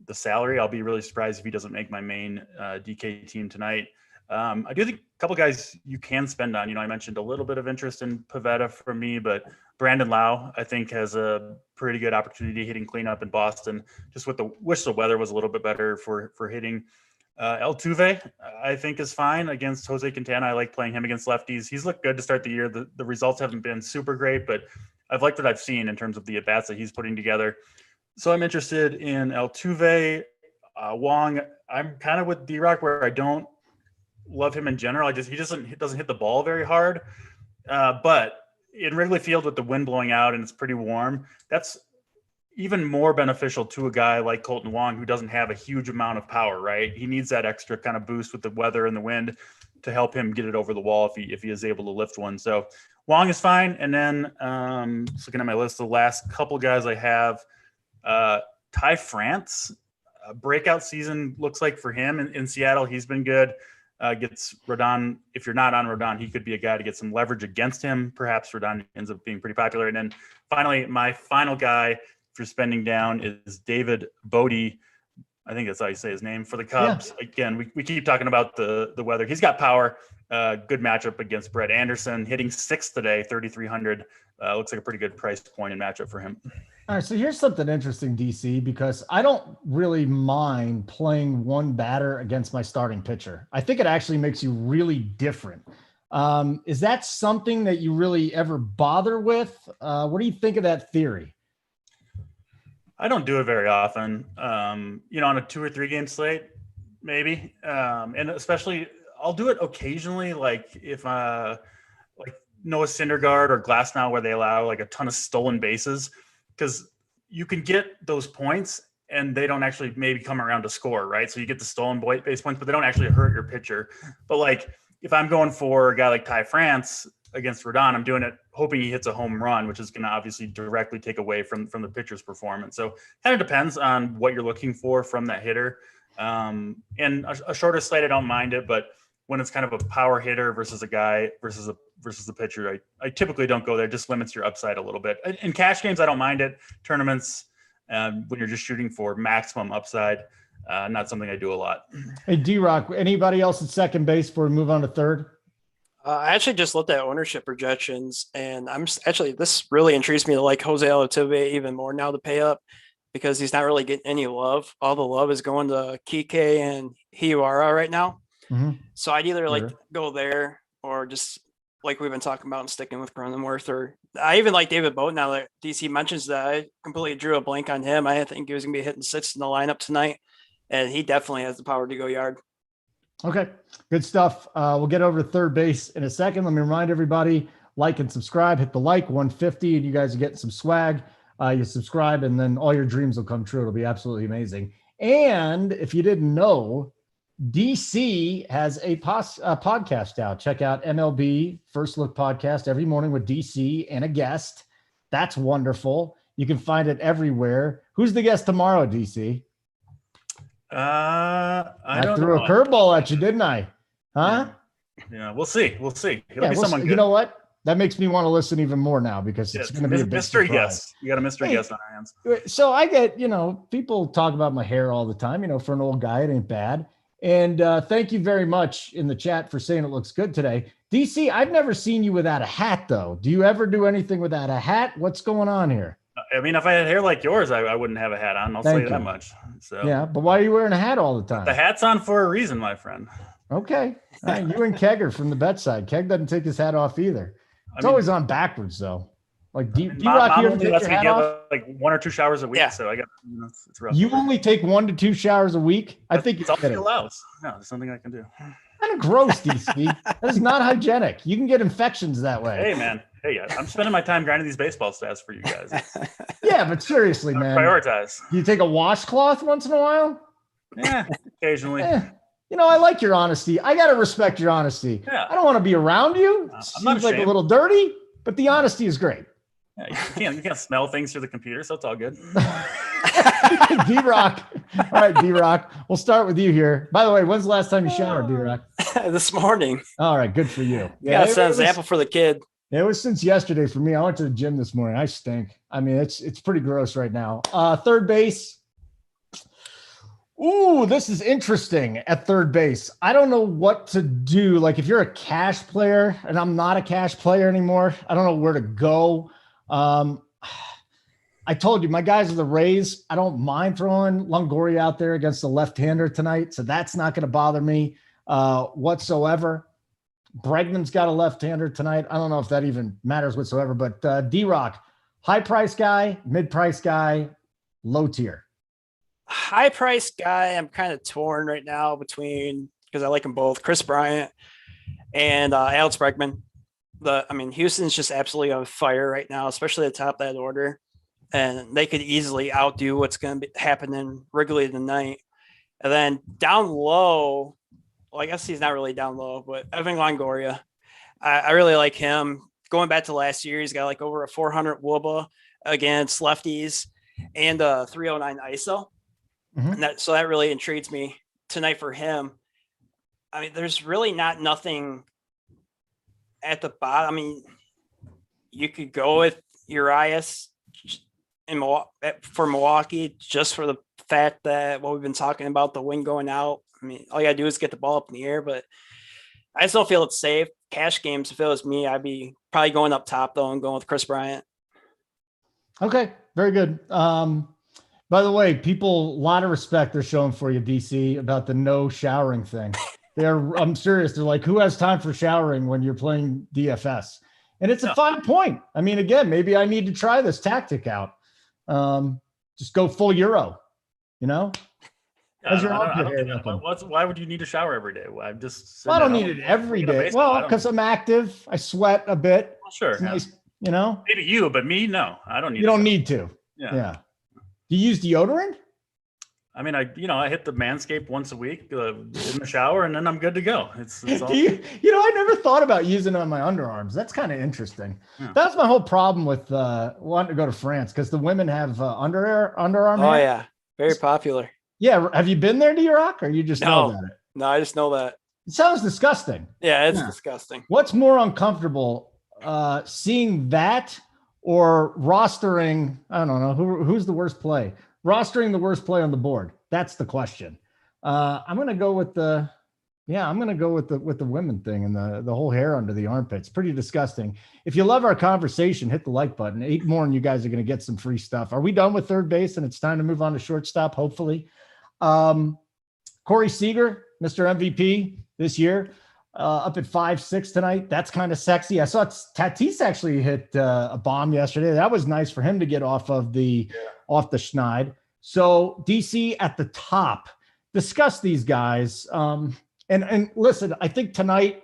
the salary, I'll be really surprised if he doesn't make my main DK team tonight. I do think a couple guys you can spend on. I mentioned a little bit of interest in Pivetta for me, but Brandon Lau, I think, has a pretty good opportunity hitting cleanup in Boston. Just wish the weather was a little bit better for hitting. Altuve, I think, is fine against Jose Quintana. I like playing him against lefties. He's looked good to start the year. The results haven't been super great, but I've liked what I've seen in terms of the at-bats that he's putting together. So I'm interested in Altuve. Wong, I'm kind of with D-Rock where I don't love him in general. He doesn't hit the ball very hard. But in Wrigley Field with the wind blowing out and it's pretty warm, that's even more beneficial to a guy like Colton Wong, who doesn't have a huge amount of power, right? He needs that extra kind of boost with the weather and the wind to help him get it over the wall if he is able to lift one. So Wong is fine. And then just looking at my list, the last couple guys I have, Ty France, breakout season looks like for him in Seattle. He's been good. Gets Rodon. If you're not on Rodon, he could be a guy to get some leverage against him. Perhaps Rodon ends up being pretty popular. And then finally, my final guy for spending down is David Bodie. I think that's how you say his name for the Cubs. Yeah. Again, we keep talking about the weather. He's got power. Good matchup against Brett Anderson. Hitting 6th today, 3,300. Looks like a pretty good price point and matchup for him. All right, so here's something interesting, DC, because I don't really mind playing one batter against my starting pitcher. I think it actually makes you really different. Is that something that you really ever bother with? What do you think of that theory? I don't do it very often. On a 2 or 3 game slate, maybe. And especially I'll do it occasionally, like if like Noah Syndergaard or Glasnow, where they allow like a ton of stolen bases, because you can get those points and they don't actually maybe come around to score, right? So you get the stolen base points, but they don't actually hurt your pitcher. But like if I'm going for a guy like Ty France against Rodon, I'm doing it hoping he hits a home run, which is going to obviously directly take away from the pitcher's performance. So kind of depends on what you're looking for from that hitter. And a shorter slate, I don't mind it, but when it's kind of a power hitter versus a guy versus the pitcher, I typically don't go there. It just limits your upside a little bit. In cash games, I don't mind it. Tournaments, when you're just shooting for maximum upside, not something I do a lot. Hey, D-Rock, anybody else at second base before we move on to third? I actually just looked at ownership projections, and this really intrigues me to like Jose Altuve even more now to pay up, because he's not really getting any love. All the love is going to Kike and Hiwara right now. Mm-hmm. So I'd either go there or just like we've been talking about and sticking with Cronenworth, or I even like David Boat now that DC mentions that. I completely drew a blank on him. I think he was going to be hitting 6th in the lineup tonight, and he definitely has the power to go yard. Okay, good stuff. We'll get over to third base in a second. Let me remind everybody, like and subscribe. Hit the like, 150, and you guys are getting some swag. You subscribe, and then all your dreams will come true. It'll be absolutely amazing. And if you didn't know, DC has a podcast out. Check out MLB First Look Podcast every morning with DC and a guest. That's wonderful. You can find it everywhere. Who's the guest tomorrow, DC? I threw a curveball at you, didn't I? Huh? Yeah, we'll see. It'll be someone good. You know what? That makes me want to listen even more now, because it's going to be a mystery guest. You got a mystery guest on our hands. So I get, people talk about my hair all the time. For an old guy, it ain't bad. And thank you very much in the chat for saying it looks good today. DC, I've never seen you without a hat, though. Do you ever do anything without a hat? What's going on here? I mean, if I had hair like yours, I wouldn't have a hat on. I'll say that much. So yeah, but why are you wearing a hat all the time? The hat's on for a reason, my friend. Okay. You and Keg are from the bet side. Keg doesn't take his hat off either. It's always on backwards, though. Like, do you rock here to take your hat off? Like 1 or 2 showers a week. Yeah. So I got, it's rough. You only take 1 to 2 showers a week? I think it's all he allows. No, there's something I can do. Kind of gross, DC. That is not hygienic. You can get infections that way. Hey, man. Hey, I'm spending my time grinding these baseball stats for you guys. Yeah, but seriously, man. Prioritize. Do you take a washcloth once in a while? Yeah, occasionally. I like your honesty. I got to respect your honesty. Yeah. I don't want to be around you. I'm not Seems like a ashamed. little dirty, but the honesty is great. Yeah, you can't smell things through the computer, so it's all good. D-Rock. All right, D-Rock. We'll start with you here. By the way, when's the last time you showered, D-Rock? This morning. All right, good for you. Yeah, set an example for the kid. It was since yesterday for me. I went to the gym this morning. I stink. I mean, it's pretty gross right now. Third base. Ooh, this is interesting at third base. I don't know what to do. Like if you're a cash player, and I'm not a cash player anymore, I don't know where to go. I told you, my guys are the Rays. I don't mind throwing Longoria out there against the left-hander tonight, so that's not going to bother me whatsoever. Bregman's got a left-hander tonight. I don't know if that even matters whatsoever, but D-Rock, high-price guy, mid-price guy, low tier. High-price guy, I'm kind of torn right now between, because I like them both, Chris Bryant and Alex Bregman. Houston's just absolutely on fire right now, especially at the top of that order. And they could easily outdo what's going to happen in Wrigley tonight. And then down low, well, I guess he's not really down low, but Evan Longoria, I really like him. Going back to last year, he's got like over a 400 WOBA against lefties and a 309 ISO. Mm-hmm. And that really intrigues me tonight for him. I mean, there's really nothing at the bottom. I mean, you could go with Urias for Milwaukee just for the fact that what we've been talking about, the wind going out. I mean, all you gotta do is get the ball up in the air, but I just don't feel it's safe. Cash games, if it was me, I'd be probably going up top though and going with Chris Bryant. Okay, very good. By the way, people, a lot of respect they're showing for you, DC, about the no showering thing. I'm serious. They're like, who has time for showering when you're playing DFS? And it's a fine point. I mean, again, maybe I need to try this tactic out. Just go full Euro, Why would you need to shower every day? I don't need it every day. Well, because I'm active. I sweat a bit. Well, sure. It's nice, Maybe you, but me, no. I don't need You don't need to. Yeah. Do you use deodorant? I mean, I hit the Manscaped once a week in the shower, and then I'm good to go. It's all... I never thought about using it on my underarms. That's kind of interesting. Yeah. That's my whole problem with wanting to go to France, because the women have underarm hair. Oh yeah, very popular. Yeah, have you been there, D-Rock, or you just know about it? No, I just know that. It sounds disgusting. Yeah, it's disgusting. What's more uncomfortable, seeing that or rostering? I don't know who's the worst play. Rostering the worst play on the board. That's the question. I'm going to go with the women thing and the whole hair under the armpits. Pretty disgusting. If you love our conversation, hit the like button. 8 more and you guys are going to get some free stuff. Are we done with third base and it's time to move on to shortstop, hopefully? Corey Seager, Mr. MVP this year, up at 5.6 tonight. That's kind of sexy. I saw Tatis actually hit a bomb yesterday. That was nice for him to get off the schneid. So DC at the top, discuss these guys. And listen, I think tonight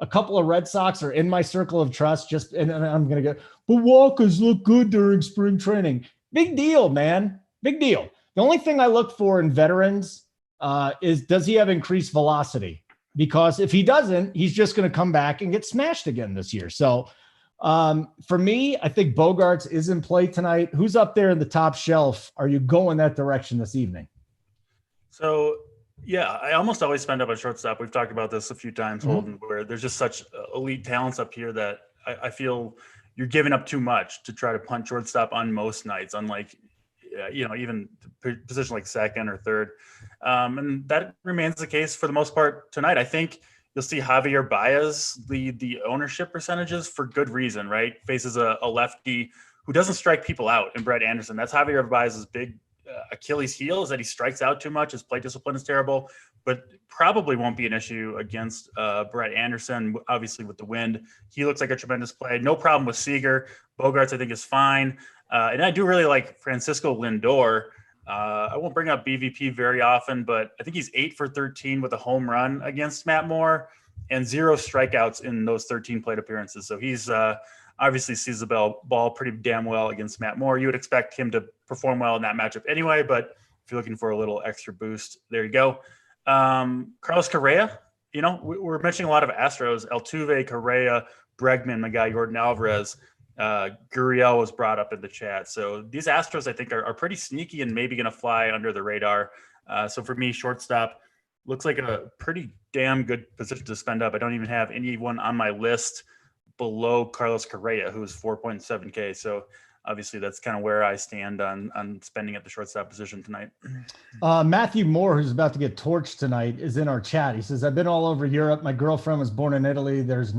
a couple of Red Sox are in my circle of trust. And I'm going to go, but Walkers look good during spring training. Big deal, man. Big deal. The only thing I look for in veterans is, does he have increased velocity? Because if he doesn't, he's just going to come back and get smashed again this year. So for me, I think Bogarts is in play tonight. Who's up there in the top shelf? Are you going that direction this evening? So, yeah, I almost always spend up a shortstop. We've talked about this a few times, Holden, where there's just such elite talents up here that I feel you're giving up too much to try to punt shortstop on most nights, unlike, even position like second or third. And that remains the case for the most part tonight. I think you'll see Javier Baez lead the ownership percentages for good reason, right? Faces a lefty who doesn't strike people out in Brett Anderson. That's Javier Baez's big Achilles heel, is that he strikes out too much. His plate discipline is terrible, but probably won't be an issue against Brett Anderson. Obviously with the wind, he looks like a tremendous play. No problem with Seager. Bogarts, I think, is fine. And I do really like Francisco Lindor. I won't bring up BVP very often, but I think he's 8 for 13 with a home run against Matt Moore and 0 strikeouts in those 13 plate appearances. So he's obviously sees the ball pretty damn well against Matt Moore. You would expect him to perform well in that matchup anyway, but if you're looking for a little extra boost, there you go. Carlos Correa, we're mentioning a lot of Astros, Altuve, Correa, Bregman, my guy, Jordan Alvarez, Gurriel was brought up in the chat. So these Astros, I think, are pretty sneaky and maybe going to fly under the radar. So for me, shortstop looks like a pretty damn good position to spend up. I don't even have anyone on my list below Carlos Correa, who is 4.7K. So obviously that's kind of where I stand on spending at the shortstop position tonight. Matthew Moore, who's about to get torched tonight, is in our chat. He says, I've been all over Europe. My girlfriend was born in Italy. It's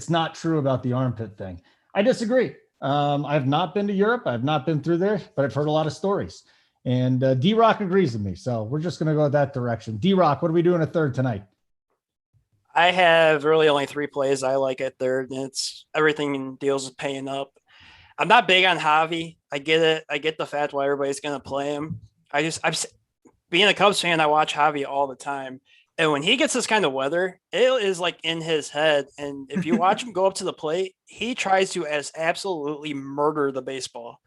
not true about the armpit thing. I disagree. I've not been to Europe. I've not been through there, but I've heard a lot of stories. And D-Rock agrees with me. So we're just going to go that direction. D-Rock, what are we doing at third tonight? I have really only 3 plays I like at third, and it's everything deals with paying up. I'm not big on Javi. I get it. I get the fact why everybody's going to play him. I'm being a Cubs fan, I watch Javi all the time. And when he gets this kind of weather, it is like in his head. And if you watch him go up to the plate, he tries to absolutely murder the baseball.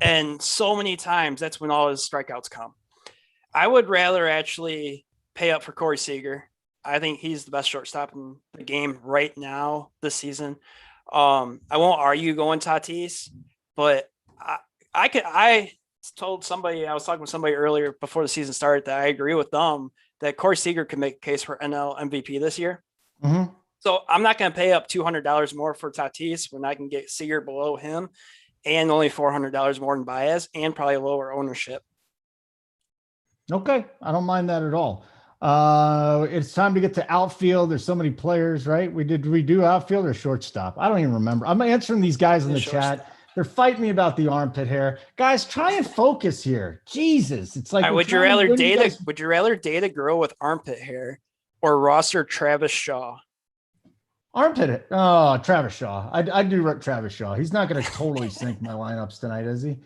And so many times, that's when all his strikeouts come. I would rather actually pay up for Corey Seager. I think he's the best shortstop in the game right now this season. I won't argue going Tatis, but I told somebody, I was talking with somebody earlier before the season started, that I agree with them that Corey Seager can make a case for NL MVP this year. Mm-hmm. So I'm not going to pay up $200 more for Tatis when I can get Seager below him and only $400 more in Baez and probably lower ownership. Okay. I don't mind that at all. It's time to get to outfield. There's so many players, right? We do outfield or shortstop? I don't even remember. I'm answering these guys in the chat. They're fighting me about the armpit hair. Guys, try and focus here. Jesus. It's like, would you rather date a girl with armpit hair or roster Travis Shaw? Armpit. Oh, Travis Shaw. I do Travis Shaw. He's not going to totally sink my lineups tonight, is he?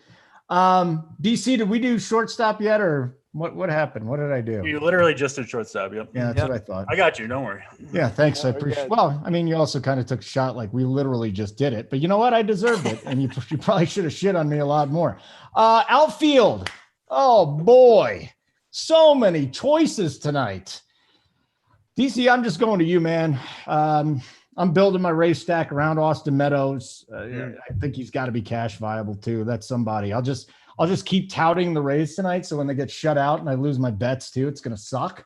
DC, did we do shortstop yet, or what happened? What did I do? You literally just did shortstop. Yep. Yeah, that's what I thought. I got you. Don't worry. Yeah, thanks. I appreciate. Well, I mean, you also kind of took a shot like we literally just did it, but you know what? I deserved it, and you probably should have shit on me a lot more. Outfield. Oh boy, so many choices tonight. DC, I'm just going to you, man. I'm building my race stack around Austin Meadows. I think he's got to be cash viable too. That's somebody. I'll just keep touting the Rays tonight. So when they get shut out and I lose my bets too, it's going to suck.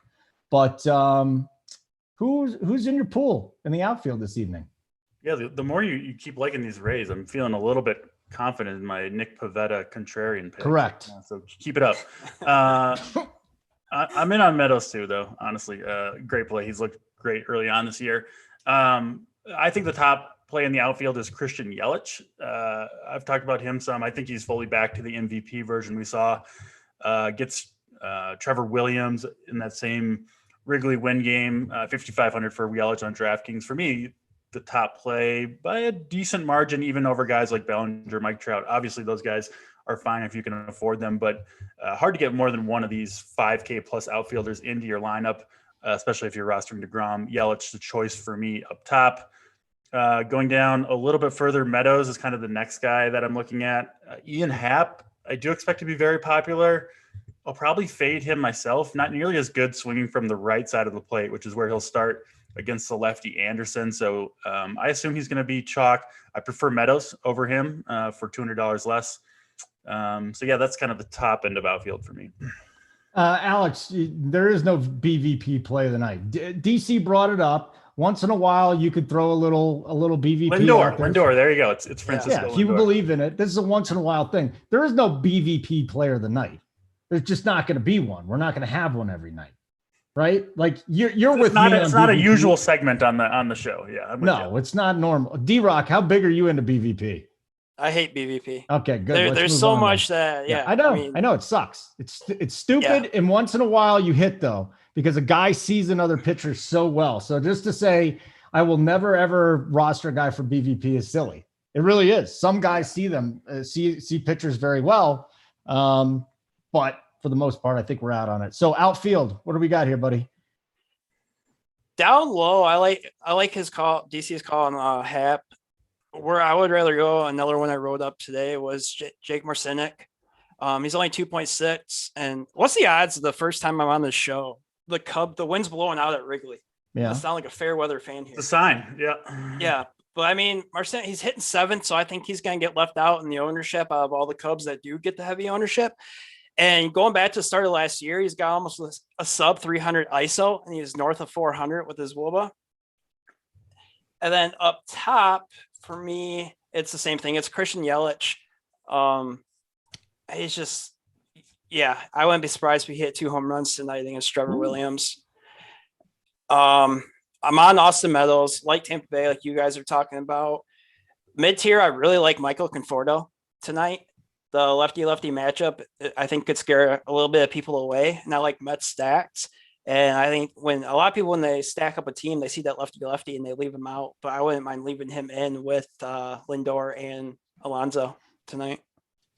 But who's in your pool in the outfield this evening? Yeah, the more you keep liking these Rays, I'm feeling a little bit confident in my Nick Pivetta contrarian pick. Correct. So keep it up. I'm in on Meadows too, though. Honestly, great play. He's looked great early on this year. I think the top play in the outfield is Christian Yelich. I've talked about him some. I think he's fully back to the MVP version we saw. Gets Trevor Williams in that same Wrigley win game, 5,500 for Yelich on DraftKings. For me, the top play by a decent margin, even over guys like Bellinger, Mike Trout. Obviously, those guys are fine if you can afford them, but hard to get more than one of these 5K plus outfielders into your lineup, especially if you're rostering DeGrom. Yelich, the choice for me up top. Going down a little bit further, Meadows is kind of the next guy that I'm looking at. Ian Happ, I do expect to be very popular. I'll probably fade him myself. Not nearly as good swinging from the right side of the plate, which is where he'll start against the lefty Anderson. So I assume he's going to be chalk. I prefer Meadows over him for $200 less. So yeah, that's kind of the top end of outfield for me. Alex, there is no BVP play of the night. DC brought it up. Once in a while, you could throw a little BVP. Lindor. There you go. It's Francisco. Yeah, if you believe in it, this is a once in a while thing. There is no BVP player of the night. There's just not going to be one. We're not going to have one every night, right? Like you're with me. It's not a usual segment on the show. Yeah. No, it's not normal. D-Rock, how big are you into BVP? I hate BVP. Okay, good. There's so much that, I know it sucks. It's stupid. And once in a while you hit though, because a guy sees another pitcher so well. So just to say, I will never, ever roster a guy for BVP is silly. It really is. Some guys see them, see pitchers very well. But for the most part, I think we're out on it. So outfield, what do we got here, buddy? Down low, I like his call, DC's call on Hap. Where I would rather go, another one I wrote up today was Jake Marcinek. He's only 2.6. And what's the odds of the first time I'm on this show the wind's blowing out at Wrigley. Yeah. I sound like a fair weather fan here. The sign. Yeah. Yeah. But I mean, Marcin, he's hitting 7th, so I think he's going to get left out in the ownership out of all the Cubs that do get the heavy ownership. And going back to the start of last year, he's got almost a sub 300 ISO, and he's north of 400 with his WOBA. And then up top, for me, it's the same thing. It's Christian Yelich. He's just, yeah, I wouldn't be surprised if he hit 2 home runs tonight against Trevor Williams. I'm on Austin Meadows, like Tampa Bay, like you guys are talking about. Mid-tier, I really like Michael Conforto tonight. The lefty-lefty matchup, I think, could scare a little bit of people away. And I like Mets stacks. And I think when a lot of people, when they stack up a team, they see that lefty-lefty and they leave him out. But I wouldn't mind leaving him in with Lindor and Alonso tonight.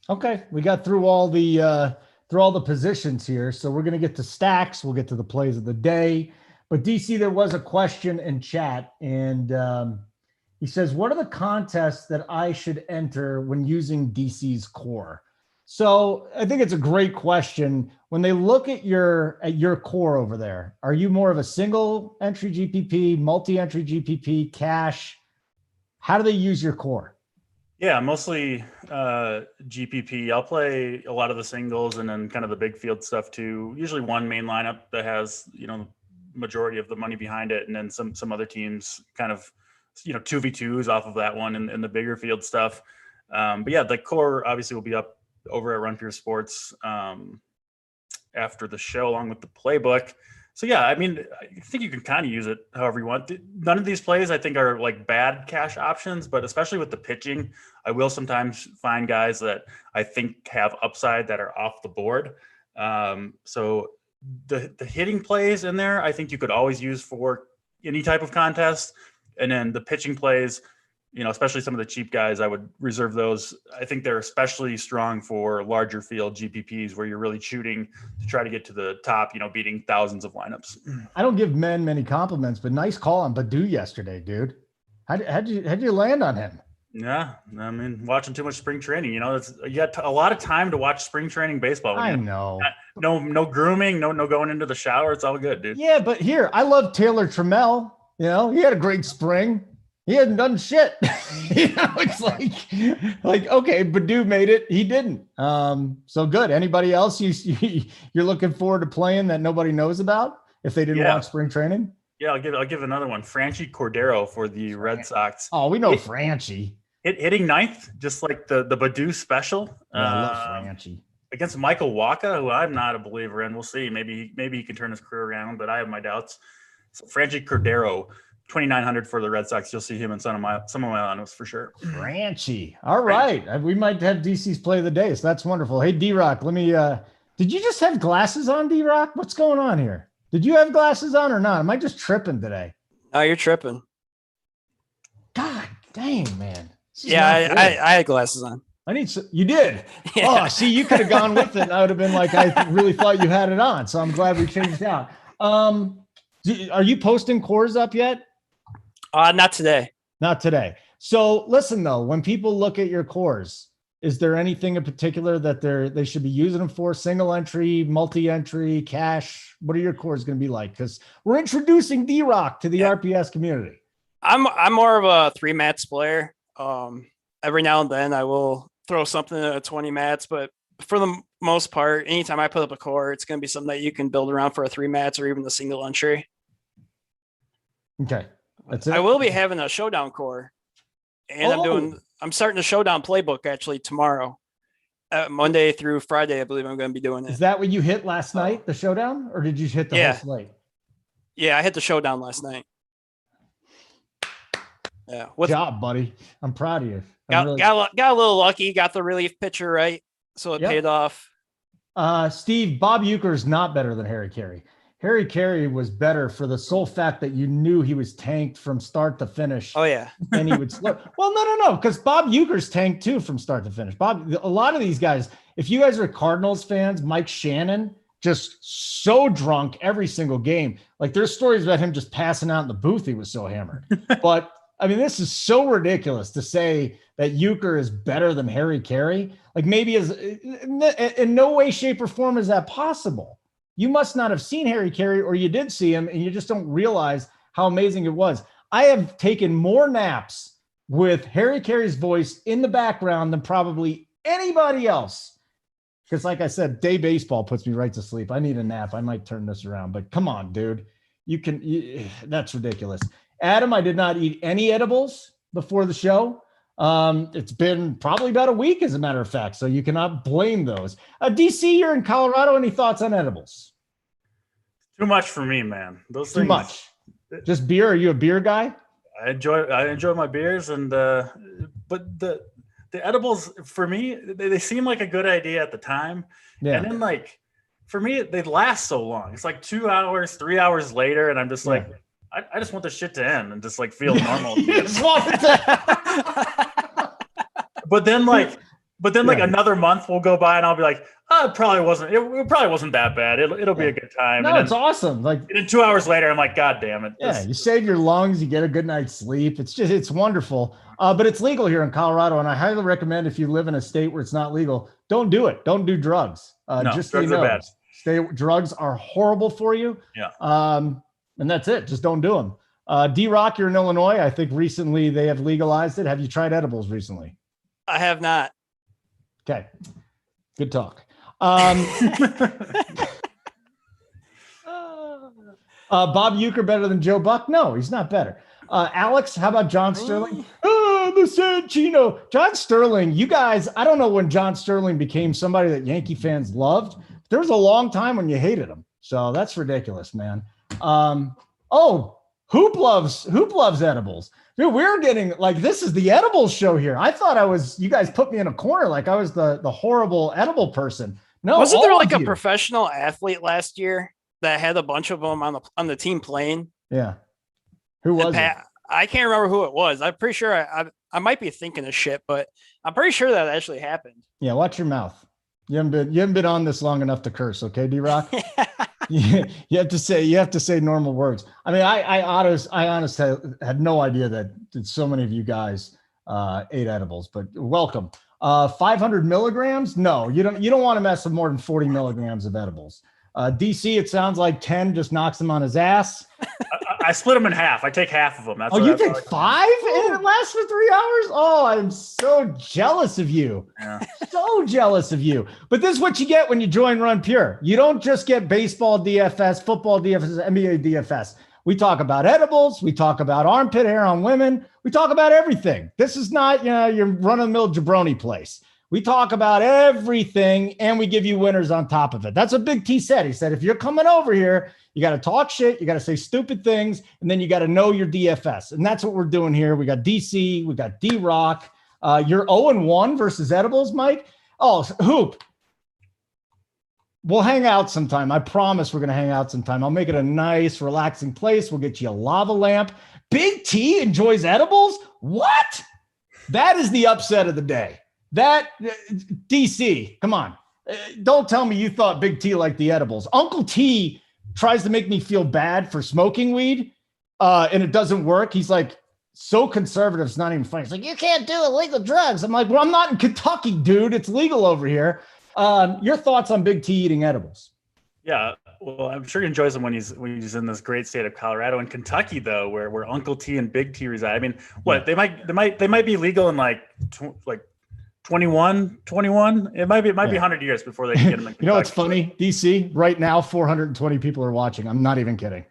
Okay, we got through all the positions here. So we're going to get to stacks. We'll get to the plays of the day. But DC, there was a question in chat, and he says, what are the contests that I should enter when using DC's core? So I think it's a great question. When they look at your core over there, are you more of a single entry GPP, multi-entry GPP, cash? How do they use your core? Yeah, mostly GPP. I'll play a lot of the singles and then kind of the big field stuff too. Usually one main lineup that has, majority of the money behind it, and then some other teams kind of 2v2s off of that one and the bigger field stuff. But yeah, the core obviously will be up over at Run for Your Sports after the show, along with the playbook. So yeah, I mean, I think you can kind of use it however you want. None of these plays I think are like bad cash options, but especially with the pitching, I will sometimes find guys that I think have upside that are off the board. So the hitting plays in there, I think you could always use for any type of contest. And then the pitching plays, especially some of the cheap guys, I would reserve those. I think they're especially strong for larger field GPPs where you're really shooting to try to get to the top, beating thousands of lineups. I don't give men many compliments, but nice call on Badu yesterday, dude. How'd you land on him? Yeah, I mean, watching too much spring training, you got a lot of time to watch spring training baseball. I know. No grooming, no going into the shower. It's all good, dude. Yeah, but here, I love Taylor Trammell. He had a great spring. He hadn't done shit. It's like okay, Badu made it. He didn't. So good. Anybody else you're looking forward to playing that nobody knows about if they didn't watch spring training? Yeah, I'll give another one. Franchi Cordero for the Red Sox. Oh, we know Franchi. Hitting ninth, just like the Badu special. I love Franchi. Against Michael Wacha, who I'm not a believer in. We'll see. Maybe he can turn his career around, but I have my doubts. So Franchi Cordero, 2,900 for the Red Sox. You'll see him in some of my lineups for sure. Franchi. All right. We might have DC's play of the day, so that's wonderful. Hey, D-Rock, let me did you just have glasses on, D-Rock? What's going on here? Did you have glasses on or not? Am I just tripping today? Oh, you're tripping. God dang, man. Yeah, I had glasses on. You did? Yeah. Oh, see, you could have gone with it. I would have been like, I really thought you had it on. So I'm glad we changed it out. Are you posting cores up yet? Not today. Not today. So listen, though, when people look at your cores, is there anything in particular that they should be using them for? Single entry, multi-entry, cash? What are your cores going to be like? Because we're introducing D-Rock to the RPS community. I'm more of a 3 mats player. Every now and then I will throw something at 20 mats, but for the most part, anytime I put up a core, it's going to be something that you can build around for a 3 mats or even the single entry. Okay. That's it. I will be having a Showdown core, and I'm starting the Showdown playbook actually tomorrow. Monday through Friday, I believe I'm going to be doing it. Is that what you hit last night, the Showdown, or did you hit the whole slate? Yeah, I hit the Showdown last night. Yeah, good job, buddy. I'm proud of you. Got a little lucky. Got the relief pitcher right, so it paid off. Steve, Bob Uecker is not better than Harry Carey. Harry Carey was better for the sole fact that you knew he was tanked from start to finish. Oh yeah, and he would slow. Well, no, because Bob Uecker's tanked too from start to finish. A lot of these guys. If you guys are Cardinals fans, Mike Shannon just so drunk every single game. Like there's stories about him just passing out in the booth. He was so hammered. But I mean, this is so ridiculous to say that Uecker is better than Harry Carey. Like maybe in no way, shape, or form is that possible. You must not have seen Harry Carey, or you did see him and you just don't realize how amazing it was. I have taken more naps with Harry Carey's voice in the background than probably anybody else. Because like I said, day baseball puts me right to sleep. I need a nap. I might turn this around, but come on, dude. That's ridiculous. Adam, I did not eat any edibles before the show. It's been probably about a week, as a matter of fact, so you cannot blame those. DC, you're in Colorado. Any thoughts on edibles? Too much for me, man. Those Too things, much. Just beer? Are you a beer guy? I enjoy my beers, and but the edibles for me, they seem like a good idea at the time, and then like for me, they last so long. It's like 2 hours, 3 hours later, and I'm just like, I just want this shit to end and just like feel normal. You just want it to- But then another month will go by and I'll be like, oh, it probably wasn't that bad. It'll be a good time. No, and then, it's awesome. Like, and then 2 hours later, I'm like, God damn it. Yeah, you save your lungs, you get a good night's sleep. It's wonderful. But it's legal here in Colorado, and I highly recommend, if you live in a state where it's not legal, don't do it. Don't do drugs. No, just drugs are bad. Drugs are horrible for you. Yeah. And that's it. Just don't do them. D-Rock, you're in Illinois. I think recently they have legalized it. Have you tried edibles recently? I have not. Okay. Good talk. Bob Uecker better than Joe Buck? No, he's not better. Alex, how about John Sterling? Oh, the Sanchino. John Sterling, you guys, I don't know when John Sterling became somebody that Yankee fans loved. There was a long time when you hated him. So that's ridiculous, man. Hoop loves edibles. Dude, we're getting like, this is the edibles show here. I thought you guys put me in a corner like I was the horrible edible person. No, wasn't there like a professional athlete last year that had a bunch of them on the team playing? Yeah. Who was it? I can't remember who it was. I'm pretty sure I might be thinking of shit, but I'm pretty sure that actually happened. Yeah, watch your mouth. You haven't been on this long enough to curse, okay, D-Rock? You have to say normal words. I mean, I honestly had no idea that so many of you guys ate edibles, but welcome. 500 milligrams? No, you don't want to mess with more than 40 milligrams of edibles. DC, it sounds like 10 just knocks him on his ass. I split them in half. I take half of them. You take 5 and it lasts for 3 hours? Oh, I'm so jealous of you. Yeah. So jealous of you. But this is what you get when you join Run Pure. You don't just get baseball DFS, football DFS, NBA DFS. We talk about edibles. We talk about armpit hair on women. We talk about everything. This is not, your run-of-the-mill jabroni place. We talk about everything, and we give you winners on top of it. That's what Big T said. He said, if you're coming over here, you got to talk shit, you got to say stupid things, and then you got to know your DFS. And that's what we're doing here. We got DC, we got D-Rock. You're 0-1 versus edibles, Mike. Oh, Hoop. We'll hang out sometime. I promise we're going to hang out sometime. I'll make it a nice, relaxing place. We'll get you a lava lamp. Big T enjoys edibles? What? That is the upset of the day. That DC, come on. Don't tell me you thought Big T liked the edibles. Uncle T tries to make me feel bad for smoking weed, and it doesn't work. He's like so conservative, it's not even funny. He's like, you can't do illegal drugs. I'm like, well, I'm not in Kentucky, dude. It's legal over here. Your thoughts on Big T eating edibles? Yeah, well, I'm sure he enjoys them when he's in this great state of Colorado. And Kentucky, though, where Uncle T and Big T reside. I mean, what they might be legal in like 21. It might be 100 years before they can get them in Kentucky. You know what's funny, DC? Right now, 420 people are watching. I'm not even kidding.